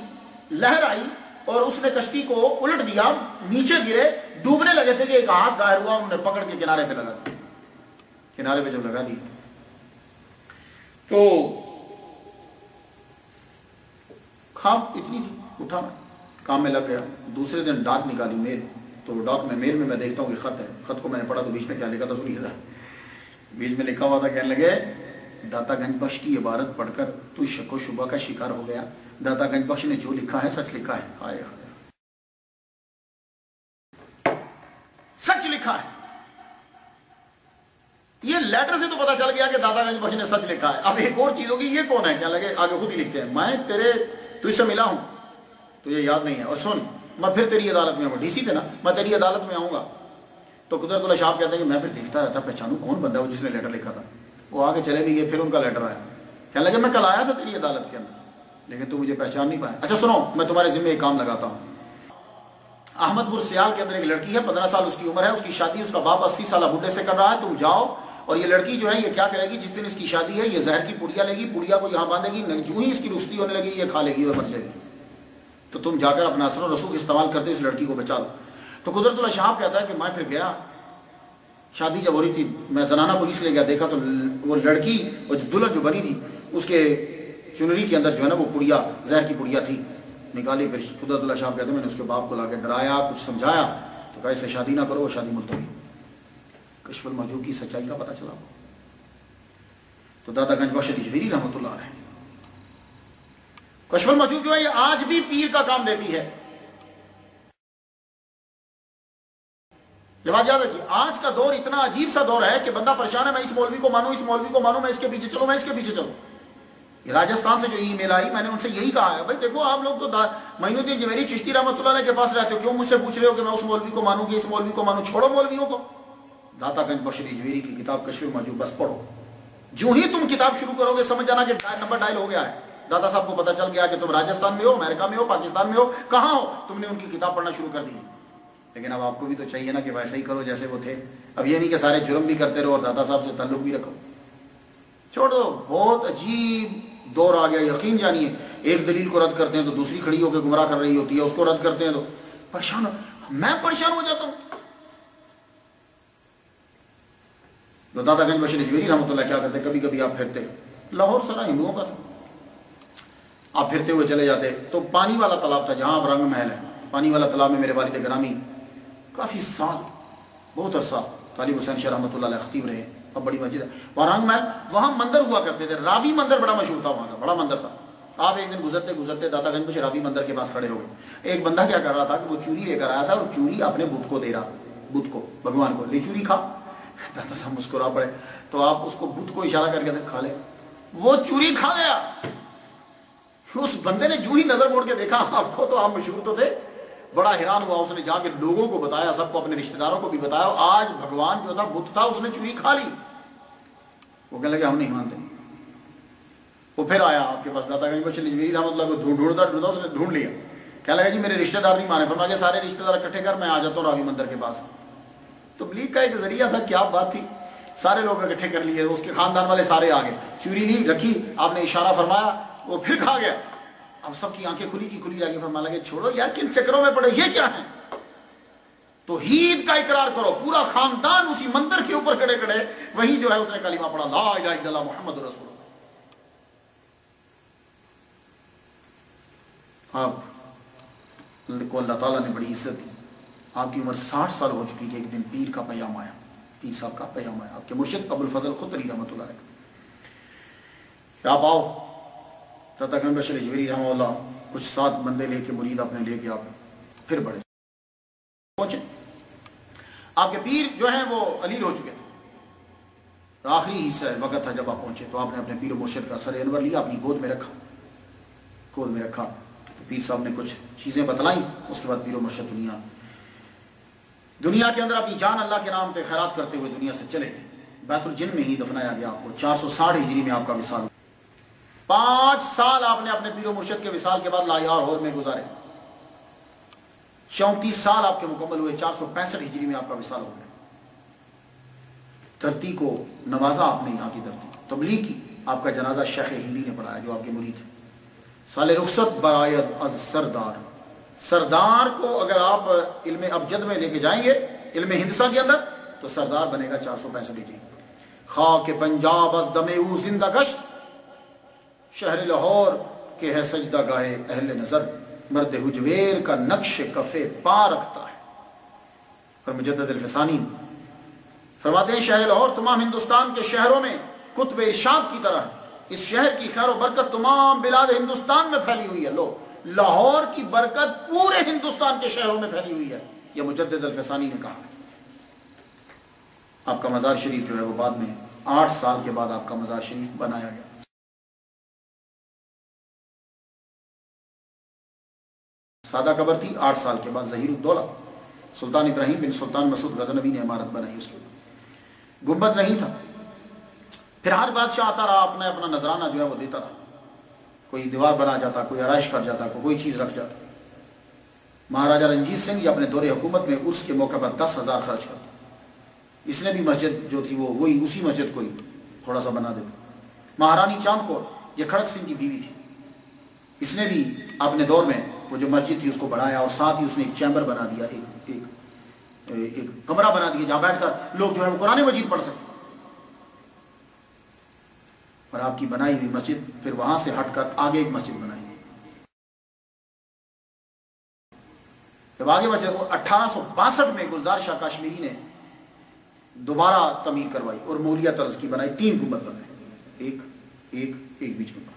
لہر آئی اور اس نے کشتی کو الٹ دیا, نیچے گرے, ڈوبنے لگے تھے کہ ایک ہاتھ ظاہر ہوا, انہوں نے پکڑ کے کنارے پہ لگا دیا. کنارے پہ جب لگا دی تو خواب اتنی تھی, اٹھا میں کام میں لگ گیا. دوسرے دن ڈاک نکالی, میل, تو ڈاک میں میل میں دیکھتا ہوں کہ خط ہے. خط کو میں نے پڑھا تو بیچ میں کیا لکھا تھا سنیے ذرا. بیچ میں لکھا ہوا تھا, کہنے لگے داتا گنج بخش کی عبارت پڑھ کر تو شک و شبہ کا شکار ہو گیا. داتا گنج بخش نے جو لکھا ہے سچ لکھا ہے. ہائے ہائے, سچ لکھا ہے. یہ لیٹر سے تو پتا چل گیا کہ داتا گنج بخش نے سچ لکھا ہے. اب ایک اور چیز ہوگی, یہ کون ہے, کیا لگے آگے خود ہی لکھتے ہیں, میں تجھ سے ملا ہوں, تجھے یاد نہیں ہے, اور سن میں پھر تیری عدالت میں آؤں گا. ڈی سی تھے نا, میں تیری عدالت میں آؤں گا. تو قدرت اللہ شاہب کہتا ہے کہ میں پھر دیکھتا رہتا, پہچانوں کون بندہ وہ جس نے لیٹر لکھا تھا. وہ آگے چلے بھی گئے, پھر ان کا لیٹر آیا, کہنے لگے میں کل آیا تھا تیری عدالت کے اندر, لیکن تو مجھے پہچان نہیں پایا. اچھا سنو, میں تمہارے ذمہ ایک کام لگاتا ہوں. احمد پور سیال کے اندر ایک لڑکی ہے, 15 سال اس کی عمر ہے, اس کی شادی اس کا باپ 80 سالہ بڈھے سے کر رہا ہے. تم جاؤ, اور یہ لڑکی جو ہے یہ کیا کرے گی, جس دن اس کی شادی ہے یہ زہر کی پڑیا لے گی, پڑیا کو یہاں باندھے گی, جو ہی اس کی رخصتی ہونے لگی یہ کھا لے گی اور مر جائے گی. تو تم جا کر اپنا اثر و رسوخ استعمال کرتے اس لڑکی کو بچا دو. تو قدرت اللہ شہاب کہتا ہے کہ میں پھر گیا, شادی جب ہو رہی تھی میں زنانہ پولیس لے گیا, دیکھا تو وہ لڑکی اور دلہن جو بنی تھی اس کے چنری کے اندر جو ہے نا وہ پڑیا, زہر کی پڑیا تھی, نکالی. پھر قدرت اللہ شاہب کہتے ہیں میں نے اس کے باپ کو لا کے ڈرایا, کچھ سمجھایا, تو کہا اسے شادی نہ کرو, وہ شادی ملتوی. کشف المحجوب کی سچائی کا پتہ چلا. تو داتا گنج بخش حجویری رحمۃ اللہ علیہ, کشف المحجوب جو ہے یہ آج بھی پیر کا کام دیتی ہے. یہ بات یاد رکھیے, آج کا دور اتنا عجیب سا دور ہے کہ بندہ پریشان ہے, میں اس مولوی کو مانوں, اس مولوی کو مانوں, میں اس کے پیچھے چلوں, میں اس کے پیچھے چلوں. یہ راجستھان سے جو ای میل آئی, میں نے ان سے یہی کہا ہے, بھائی دیکھو آپ لوگ تو معین الدین جویری چشتی رحمۃ اللہ علیہ کے پاس رہتے ہو, کیوں مجھ سے پوچھ رہے ہو کہ میں اس مولوی کو مانوں کہ اس مولوی کو مانوں. چھوڑو مولویوں کو, داتا گنج بخش حجویری کی کتاب کشف المحجوب بس پڑھو. جو ہی تم کتاب شروع کرو گے سمجھ جانا کہ نمبر ڈائل ہو گیا ہے. داتا صاحب کو پتا چل گیا کہ تم راجستھان میں ہو, امریکہ میں ہو, پاکستان میں ہو, کہاں ہو, تم نے ان کی کتاب پڑھنا شروع کر دی. لیکن اب آپ کو بھی تو چاہیے نا کہ ویسے ہی کرو جیسے وہ تھے. اب یہ نہیں کہ سارے جرم بھی کرتے رہو اور داتا صاحب سے تعلق بھی رکھو. چھوڑ دو, بہت عجیب دور آ گیا, یقین جانیے. ایک دلیل کو رد کرتے ہیں تو دوسری کھڑی ہو کے گمراہ کر رہی ہوتی ہے, اس کو رد کرتے ہیں تو پریشان, میں پریشان ہو جاتا ہوں. تو داتا گنج بخش حجویری رحمۃ اللہ کیا کرتے, کبھی کبھی آپ پھرتے, لاہور سارا ہندوؤں کا تھا, آپ پھرتے ہوئے چلے جاتے تو پانی والا تالاب تھا جہاں اب رنگ محل ہے. پانی والا تالاب میں میرے والد گرامی کافی سال, بہت عرصہ طالب حسین شاہ رحمۃ اللہ علیہ خطیب رہے، اب بڑی مسجد ہے وارانگ محل، وہاں مندر ہوا کرتے تھے، راوی مندر بڑا مشہور تھا وہاں کا، بڑا مندر تھا۔ آپ ایک دن گزرتے گزرتے داتا گنج میں راوی مندر کے پاس کھڑے ہو گئے، ایک بندہ کیا کر رہا تھا کہ وہ چوری لے کر آیا تھا اور چوری اپنے بت کو دے رہا، بت کو، بھگوان کو، لے چوری کھا۔ داتا صاحب مسکرا پڑے، تو آپ اس کو بت کو اشارہ کر کے کھا لے، وہ چوری کھا گیا۔ اس بندے نے جو ہی نظر موڑ کے دیکھا آپ کو، تو آپ مشہور تو تھے، بڑا حیران ہوا، اس نے جا کے لوگوں کو بتایا، سب کو، اپنے رشتہ داروں کو بھی بتایا، آج بھگوان جو تھا بت تھا، اس نے چوری کھا لی۔ وہ کہنے لگے ہم نہیں مانتے۔ وہ پھر آیا آپ کے پاس، داتا گنج بخش نجویری رحمۃ اللہ کو ڈھونڈتا اس نے ڈھونڈ لیا، کہنے لگا جی میرے رشتہ دار نہیں مانے، فرمایا سارے رشتہ دار اکٹھے کر، میں آ جاتا ہوں راوی مندر کے پاس۔ تبلیغ کا ایک ذریعہ تھا، کیا بات تھی، سارے لوگ اکٹھے کر لیے، اس کے خاندان والے سارے آ گئے، چوری لی رکھی، آپ نے اشارہ فرمایا، وہ پھر کھا گیا۔ اب سب کی آنکھیں کھلی کی کھلی رہ گئی، فرمایا لگے چھوڑو یار کن چکروں میں پڑے، یہ کیا ہے، توحید کا اقرار کرو۔ پورا خاندان اسی مندر کے اوپر کھڑے کھڑے، وہی جو ہے اس نے کلمہ پڑھا، لا الہ الا اللہ محمد رسول اللہ۔ آپ کو اللہ تعالیٰ نے بڑی عزت دی، آپ کی عمر 60 سال ہو چکی کہ ایک دن پیر کا پیام آیا، پیر صاحب کا پیام آیا، آپ کے مرشد ابو الفضل خطری رحمۃ اللہ علیہ کہ آپ آؤ۔ داتا گنج بخش نجویری رحمہ اللہ کچھ 7 بندے لے کے، مرید اپنے لے کے، آپ پھر بڑھے پہنچے۔ آپ کے پیر جو ہیں وہ علیل ہو چکے تھے، آخری حصہ وقت تھا جب آپ پہنچے، تو آپ نے اپنے پیر و مرشد کا سر انور لیا، اپنی گود میں رکھا، گود میں رکھا، تو پیر صاحب نے کچھ چیزیں بتلائیں، اس کے بعد پیر و مرشد دنیا کے اندر اپنی جان اللہ کے نام پہ خیرات کرتے ہوئے دنیا سے چلے گئے۔ بیت الجن میں ہی دفنایا گیا آپ کو، 460 ہجری میں آپ کا وصال ہوا۔ 5 سال آپ نے اپنے پیر و مرشد کے وصال کے بعد لاہور میں گزارے، 34 سال آپ کے مکمل ہوئے، 465 ہجری میں آپ کا وصال ہو گیا۔ دھرتی کو نوازا آپ نے، یہاں کی دھرتی تبلیغ کی۔ آپ کا جنازہ شیخ ہندی نے پڑھایا جو آپ کے مرید تھے۔ سال رخصت برآید از سردار، سردار کو اگر آپ علم ابجد میں لے کے جائیں گے، علم ہندسہ کے اندر، تو سردار بنے گا 465 ہجری۔ خاک پنجاب از دم او زندہ گشت، شہر لاہور کے ہے سجدہ گاہے اہل نظر، مرد حجویر کا نقش کفے پا رکھتا ہے۔ اور مجدد الفسانی فرماتے ہیں شہر لاہور تمام ہندوستان کے شہروں میں قطب ارشاد کی طرح ہے، اس شہر کی خیر و برکت تمام بلاد ہندوستان میں پھیلی ہوئی ہے۔ لو، لاہور کی برکت پورے ہندوستان کے شہروں میں پھیلی ہوئی ہے، یہ مجدد الفسانی نے کہا۔ آپ کا مزار شریف جو ہے وہ بعد میں 8 سال کے بعد آپ کا مزار شریف بنایا گیا۔ سادہ قبر تھی، 8 سال کے بعد ظہیر الدولہ سلطان ابراہیم بن سلطان مسعود غزنوی نے عمارت بنائی، اس کے بعد گنبد نہیں تھا۔ پھر ہر بادشاہ آتا رہا، اپنا اپنا نذرانہ جو ہے وہ دیتا رہا، کوئی دیوار بنا جاتا، کوئی آرائش کر جاتا، کوئی چیز رکھ جاتا۔ مہاراجہ رنجیت سنگھ اپنے دور حکومت میں عرس کے موقع پر 10,000 خرچ کرتا، اس نے بھی مسجد جو تھی وہ وہی اسی مسجد کو ہی تھوڑا سا بنا دیتا۔ مہارانی چاند کور یہ کھڑک سنگھ کی بیوی تھی، اس نے بھی اپنے دور میں وہ جو مسجد تھی اس کو بڑھایا، اور ساتھ ہی اس نے ایک چیمبر بنا دیا، ایک کمرہ بنا دیا جہاں بیٹھ کر لوگ جو ہے وہ قرآن مجید پڑھ سکیں۔ اور آپ کی بنائی ہوئی مسجد پھر وہاں سے ہٹ کر آگے ایک مسجد بنائی گئی۔ جب آگے مسجد 1862 میں گلزار شاہ کاشمیری نے دوبارہ تعمیر کروائی اور مولیہ طرز کی بنائی، 3 گنبد بنائے، ایک بیچ میں۔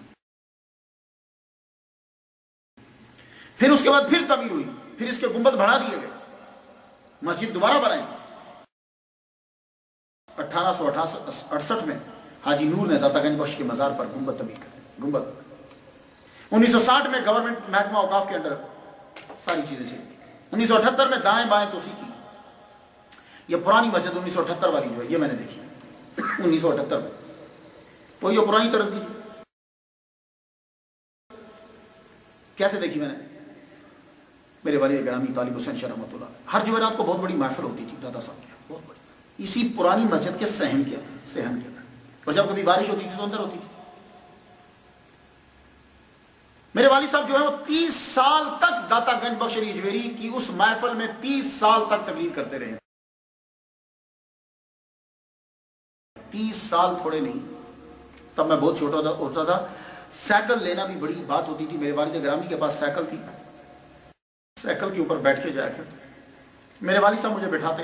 پھر اس کے بعد پھر تعمیر ہوئی، پھر اس کے گنبد بڑھا دیے گئے، مسجد دوبارہ بنائی۔ 1868 میں حاجی نور نے داتا گنج بخش کے مزار پر گنبد تعمیر کر دی، گنبد۔ 1960 میں گورنمنٹ محکمہ اوقاف کے اندر ساری چیزیں چلی۔ 1978 میں دائیں بائیں توسیع کی، یہ پرانی مسجد 1978 والی جو ہے یہ میں نے دیکھی 1978 میں، وہی جو پرانی طرز کی کیسے دیکھی میں نے؟ میرے والد گرامی طالب حسین شاہ رحمۃ اللہ، ہر جمعرات کو بہت بڑی محفل ہوتی تھی دادا صاحب کی، بہت بڑی، اسی پرانی مسجد کے صحن کے اندر، اور جب کبھی بارش ہوتی تھی تو اندر ہوتی تھی۔ میرے والد صاحب جو ہے وہ 30 سال تک داتا گنج بخش اجویری کی اس محفل میں 30 سال تک تقریر کرتے رہے۔ 30 سال تھوڑے نہیں، تب میں بہت چھوٹا ہوتا تھا، سائیکل لینا بھی بڑی بات ہوتی تھی۔ میرے والد گرامی کے پاس سائیکل تھی، سائیکل کے اوپر بیٹھ کے جایا کرتے، میرے والد صاحب مجھے بٹھاتے،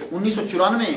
1994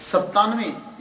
97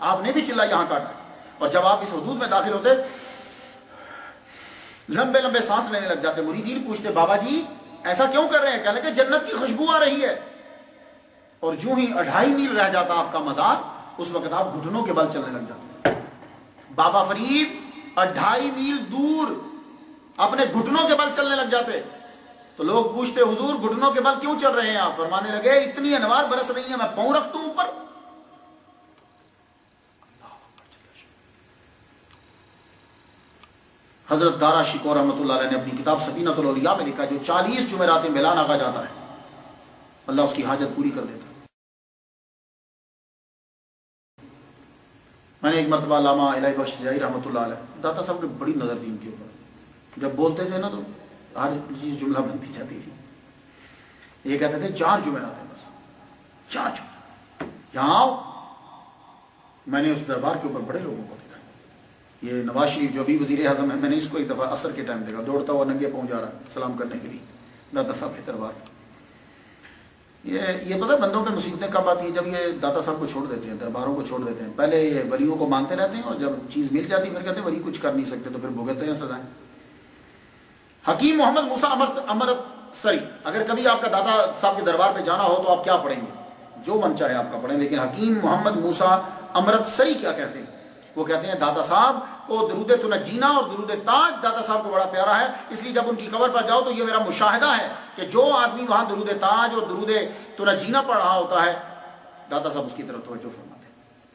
آپ نے بھی چلا یہاں کاٹا، اور جب آپ اس حدود میں داخل ہوتے لمبے لمبے سانس لینے لگ جاتے۔ مریدین پوچھتے بابا جی ایسا کیوں کر رہے ہیں؟ کہنے کہ جنت کی خوشبو آ رہی ہے، اور جو ہی 2.5 میل رہ جاتا آپ کا مزار، اس وقت آپ گھٹنوں کے بل چلنے لگ جاتے۔ بابا فرید 2.5 میل دور اپنے گھٹنوں کے بل چلنے لگ جاتے۔ تو لوگ پوچھتے حضور گھٹنوں کے بل کیوں چل رہے ہیں آپ؟ فرمانے لگے اتنی انوار برس رہی ہیں، میں پاؤں رکھتا ہوں اوپر۔ حضرت دارا شکور رحمۃ اللہ علیہ نے اپنی کتاب سفینۃ الاولیاء میں لکھا جو 40 جمعرات میلان آگا جاتا ہے اللہ اس کی حاجت پوری کر دیتا ہے۔ میں نے ایک مرتبہ علامہ الہی بخش زئی رحمۃ اللہ علیہ داتا صاحب کی بڑی نظر تھی ان کے اوپر، جب بولتے تھے نا تو ہر چیز جملہ بنتی جاتی تھی۔ یہ کہتے تھے 4 جمعرات ہیں بس، 4 جمعرات یہاں آؤ۔ میں نے اس دربار کے اوپر بڑے لوگوں کو دیکھا، یہ نواز شریف جو بھی وزیر اعظم ہے، میں نے اس کو ایک دفعہ عصر کے ٹائم دیکھا دوڑتا ہوا ننگے پاؤں جا رہا سلام کرنے کے لیے داتا صاحب کے دربار۔ یہ پتہ بندوں پہ مصیبتیں کب آتی ہیں؟ جب یہ داتا صاحب کو چھوڑ دیتے ہیں، درباروں کو چھوڑ دیتے ہیں۔ پہلے یہ ولیوں کو مانتے رہتے ہیں، اور جب چیز مل جاتی پھر کہتے ہیں ولی کچھ کر نہیں سکتے، تو پھر بھگتتے ہیں سزائیں۔ حکیم محمد موسیٰ امرت سری، اگر کبھی آپ کا داتا صاحب کے دربار پہ جانا ہو تو آپ کیا پڑھیں گے؟ جو من چاہے آپ کا پڑھیں، لیکن حکیم محمد موسیٰ امرت سری کیا کہتے ہیں؟ وہ کہتے ہیں داتا صاحب کو درود تنجینا اور درود تاج داتا صاحب کو بڑا پیارا ہے، اس لیے جب ان کی قبر پر جاؤ تو یہ میرا مشاہدہ ہے کہ جو آدمی وہاں درود تاج اور درود تنجینا پڑھ رہا ہوتا ہے داتا صاحب اس کی طرف توجہ فرماتے ہیں۔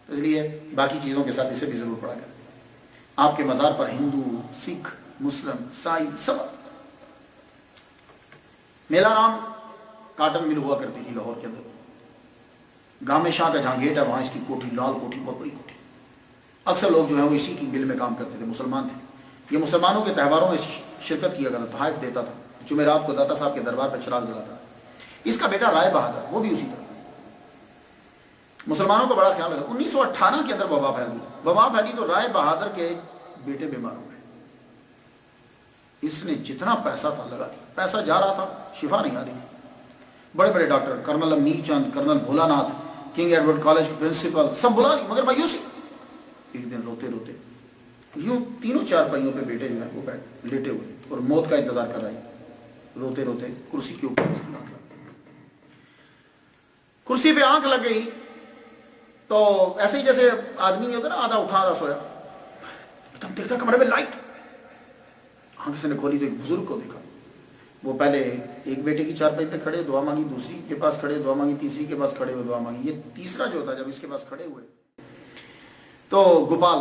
اس لیے باقی چیزوں کے ساتھ اسے بھی ضرور پڑھا کریں۔ آپ کے مزار پر ہندو، سکھ، مسلم، عیسائی سب۔ میلا رام کاٹن مل ہوا کرتی تھی لاہور کے اندر، گامے شاہ کا جہاں گیٹ ہے وہاں اس کی کوٹھی، لال کوٹھی، بہت بڑی کوٹھی۔ اکثر لوگ جو ہیں وہ اسی کی مل میں کام کرتے تھے، مسلمان تھے۔ یہ مسلمانوں کے تہواروں میں شرکت کیا کرتا، تحائف دیتا تھا، جمعرات کو داتا صاحب کے دربار پر چراغ جلاتا۔ اس کا بیٹا رائے بہادر وہ بھی اسی طرح مسلمانوں کو بڑا خیال رکھا۔ 1918 کے اندر وبا پھیل گئی، وبا پھیلی تو رائے بہادر کے بیٹے بیمار ہو گئے۔ اس نے جتنا پیسہ تھا لگا دیا، پیسہ جا رہا تھا، شفا نہیں آ رہی تھی۔ بڑے بڑے ڈاکٹر کرنل امیر چند، کرنل بھولا ناتھ، کنگ ایڈورڈ کالج کے پرنسپل سب بلا لی، مگر مایوسی۔ ایک دن روتے روتے یوں 3 4 پائیوں پہ بیٹے جو ہیں وہ لیٹے ہوئے اور موت کا انتظار کر رہے ہیں، روتے روتے کرسی کے اوپر اس کی آنکھ لگ گئی۔ کرسی پہ آنکھ لگ گئی تو ایسے ہی جیسے آدمی ہوتا نا آدھا اٹھا آدھا سویا، تم دیکھتا کمرے میں لائٹ، آنکھ سے نے کھولی تو ایک بزرگ کو دیکھا۔ وہ پہلے ایک بیٹے کی چارپائی پہ کھڑے دعا مانگی، دوسری کے پاس کھڑے دعا مانگی، تیسری کے پاس کھڑے ہوئے دعا مانگی۔ یہ تیسرا جو تھا جب اس کے پاس کھڑے ہوئے تو گوپال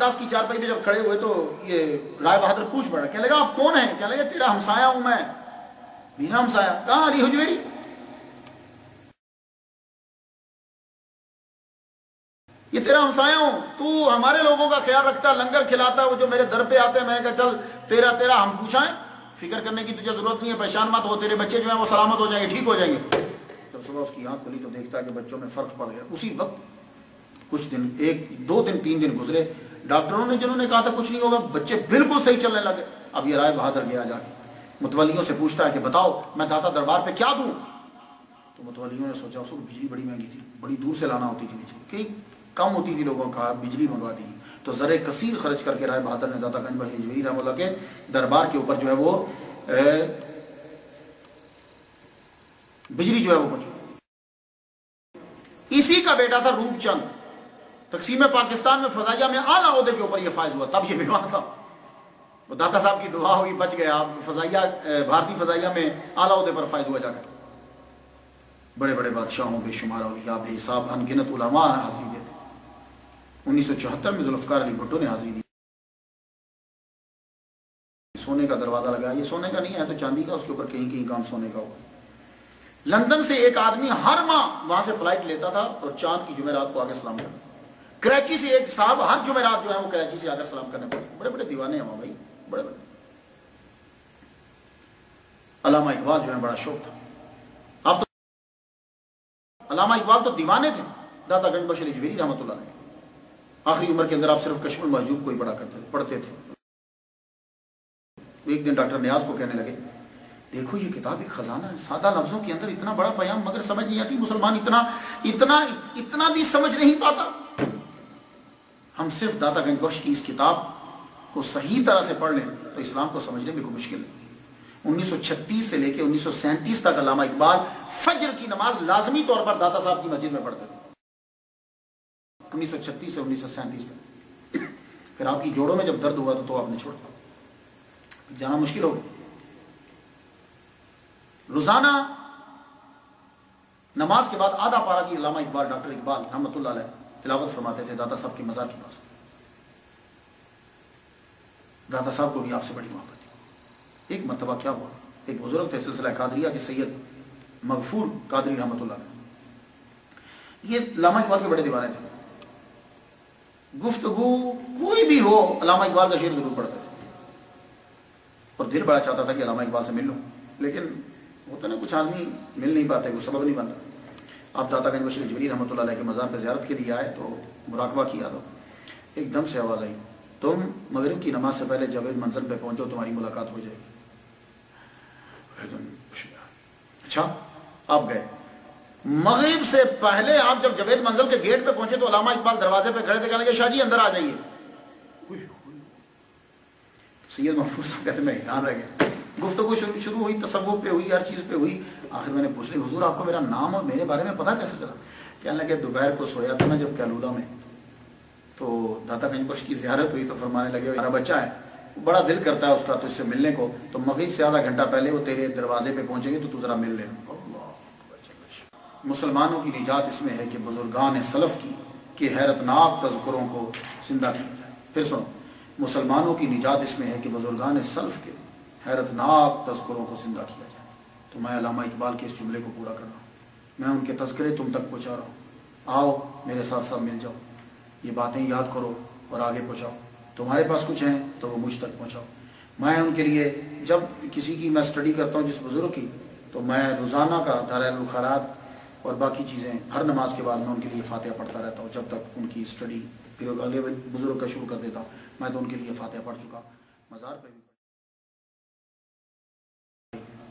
داس کی چارپائی پہ جب کھڑے ہوئے تو یہ رائے بہادر پوچھ پڑا، کہنے لگا آپ کون ہیں؟ کہنے لگا تیرا ہمسایہ ہوں میں۔ میرا ہمسایہ؟ کہاں؟ علی حجویری۔ یہ تیرا ہمسایہ ہوں، تو ہمارے لوگوں کا خیال رکھتا، لنگر کھلاتا، وہ جو میرے در پہ آتے ہیں میں کہا چل تیرا ہم پوچھائیں، فکر کرنے کی تجھے ضرورت نہیں ہے، پریشان مت ہو، تیرے بچے جو ہیں وہ سلامت ہو جائیں گے، ٹھیک ہو جائیں گے۔ جب صبح اس کی آنکھ کھلی تو دیکھتا ہے کہ بچوں میں فرق پڑ گیا۔ اسی وقت کچھ دن، 1 2 دن 3 دن گزرے، ڈاکٹروں نے جنہوں نے کہا تھا کچھ نہیں ہوگا، بچے بالکل صحیح چلنے لگے۔ اب یہ رائے بہادر گیا جا کے متولیوں سے پوچھتا ہے کہ بتاؤ میں داتا دربار پہ کیا دوں؟ تو متولیوں نے سوچا اس وقت بجلی بڑی مہنگی تھی، بڑی دور سے لانا ہوتی تھی بجلی، کئی کم ہوتی تھی، لوگوں کا بجلی منگوا دی، تو زر کثیر خرچ کر کے رائے بہادر نے داتا گنج بخش حجویری رحمۃ اللہ کے دربار کے اوپر جو ہے وہ بجلی جو ہے وہ پہنچی۔ اسی کا بیٹا تھا روپ چند، تقسیم پاکستان میں فضائیہ میں اعلیٰ عہدے کے اوپر یہ فائز ہوا، تب یہ بیمار تھا، وہ داتا صاحب کی دعا ہوئی بچ گیا، فضائیہ بھارتی فضائیہ میں اعلیٰ عہدے پر فائز ہوا جا کر۔ بڑے بڑے بادشاہوں، بے شمار اولیاء، بے حساب ان گنت علماء حاضری دیتے۔ 1974 میں ذوالفقار علی بھٹو نے حاضری دی، سونے کا دروازہ لگایا، یہ سونے کا نہیں ہے تو چاندی کا، اس کے اوپر کہیں کہیں کام سونے کا ہوا۔ لندن سے ایک آدمی ہر ماہ وہاں سے فلائٹ لیتا تھا اور چاند کی جمعرات کو آگے سلام کرتا۔ کراچی سے ایک صاحب ہر جمعرات جو ہے وہ کراچی سے آگر سلام کرنے پڑتے، بڑے بڑے دیوانے ہیں وہاں بھائی، بڑے بڑے۔ علامہ اقبال جو ہے بڑا شوق تھا، اب تو علامہ اقبال تو دیوانے تھے داتا گنج بخش حجویری رحمۃ اللہ علیہ۔ آخری عمر کے اندر آپ صرف کشف المحجوب کو ہی پڑھتے تھے۔ ایک دن ڈاکٹر نیاز کو کہنے لگے دیکھو یہ کتاب ایک خزانہ ہے، سادہ لفظوں کے اندر اتنا بڑا پیام، مگر سمجھ نہیں آتی مسلمان اتنا اتنا بھی سمجھ نہیں پاتا. ہم صرف داتا گنج بخش کی اس کتاب کو صحیح طرح سے پڑھ لیں تو اسلام کو سمجھنے میں کوئی مشکل نہیں. 1936 سے لے کے 1937 تک علامہ اقبال فجر کی نماز لازمی طور پر داتا صاحب کی مسجد میں پڑھتے تھے. 1936 سے 1937 تک. پھر آپ کی جوڑوں میں جب درد ہوا تو آپ نے چھوڑا, جانا مشکل ہو گیا. روزانہ نماز کے بعد آدھا پارہ کی علامہ اقبال, ڈاکٹر اقبال رحمۃ اللہ علیہ تلاوت فرماتے تھے داتا صاحب کے مزار کے پاس. داتا صاحب کو بھی آپ سے بڑی محبت تھی. ایک مرتبہ کیا ہوا, ایک بزرگ تھے سلسلہ قادریہ کے سید مغفور قادری رحمۃ اللہ علیہ, یہ علامہ اقبال کے بڑے دیوانے تھے. گفتگو کوئی بھی ہو علامہ اقبال کا شعر ضرور پڑھتے تھے, اور دل بڑا چاہتا تھا کہ علامہ اقبال سے مل لوں, لیکن ہوتا نا کچھ آدمی مل نہیں پاتے, کوئی سبب نہیں بنتا. آپ داتا گنج بخش اجمیری رحمۃ اللہ علیہ کے مزار پہ زیارت کے لیے آئے تو مراقبہ کیا, تو ایک دم سے آواز آئی, تم مغرب کی نماز سے پہلے جاوید منزل پہ پہنچو, تمہاری ملاقات ہو جائے گی. اچھا, آپ گئے. مغرب سے پہلے آپ جب جاوید منزل کے گیٹ پہ پہنچے تو علامہ اقبال دروازے پہ کھڑے تھے, کہنے لگے شاہ جی اندر آ جائیے. سید محفوظ صاحب کہتے میں حیران رہ گیا. گفتگو شروع ہوئی, تصوف پہ ہوئی, ہر چیز پہ ہوئی. آخر میں نے پوچھ لی, حضور آپ کو میرا نام اور میرے بارے میں پتہ کیسے چلا؟ کہنے لگے دوپہر کو سویا تھا میں جب کیلولہ میں, تو داتا گنج بخش کی زیارت ہوئی تو فرمانے لگے ہمارا بچہ ہے, بڑا دل کرتا ہے اس کا تو اس سے ملنے کو, تو مغرب سے آدھا گھنٹہ پہلے وہ تیرے دروازے پہ پہنچیں گے تو ذرا مل لینا. مسلمانوں کی نجات اس میں ہے کہ بزرگان سلف کی حیرتناک تذکروں کو زندہ کیا جائے. پھر سنو, مسلمانوں کی نجات اس میں ہے کہ بزرگان سلف کے حیرتناک تذکروں کو زندہ کیا جائے. تو میں علامہ اقبال کے اس جملے کو پورا کر رہا ہوں, میں ان کے تذکرے تم تک پہنچا رہا ہوں. آؤ میرے ساتھ سب مل جاؤ, یہ باتیں یاد کرو اور آگے پہنچاؤ. تمہارے پاس کچھ ہیں تو وہ مجھ تک پہنچاؤ. میں ان کے لیے جب کسی کی میں اسٹڈی کرتا ہوں جس بزرگ کی, تو میں روزانہ کا دلائل الخیرات اور باقی چیزیں ہر نماز کے بعد میں ان کے لیے فاتحہ پڑھتا رہتا ہوں جب تک ان کی اسٹڈی پھر اگلے بزرگ کا شروع کر دیتا ہوں. میں تو ان کے لیے فاتحہ پڑھ چکا, مزار پہ بھی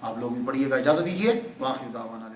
آپ لوگ بھی پڑھیے گا. اجازت دیجیے. واخر دعوانا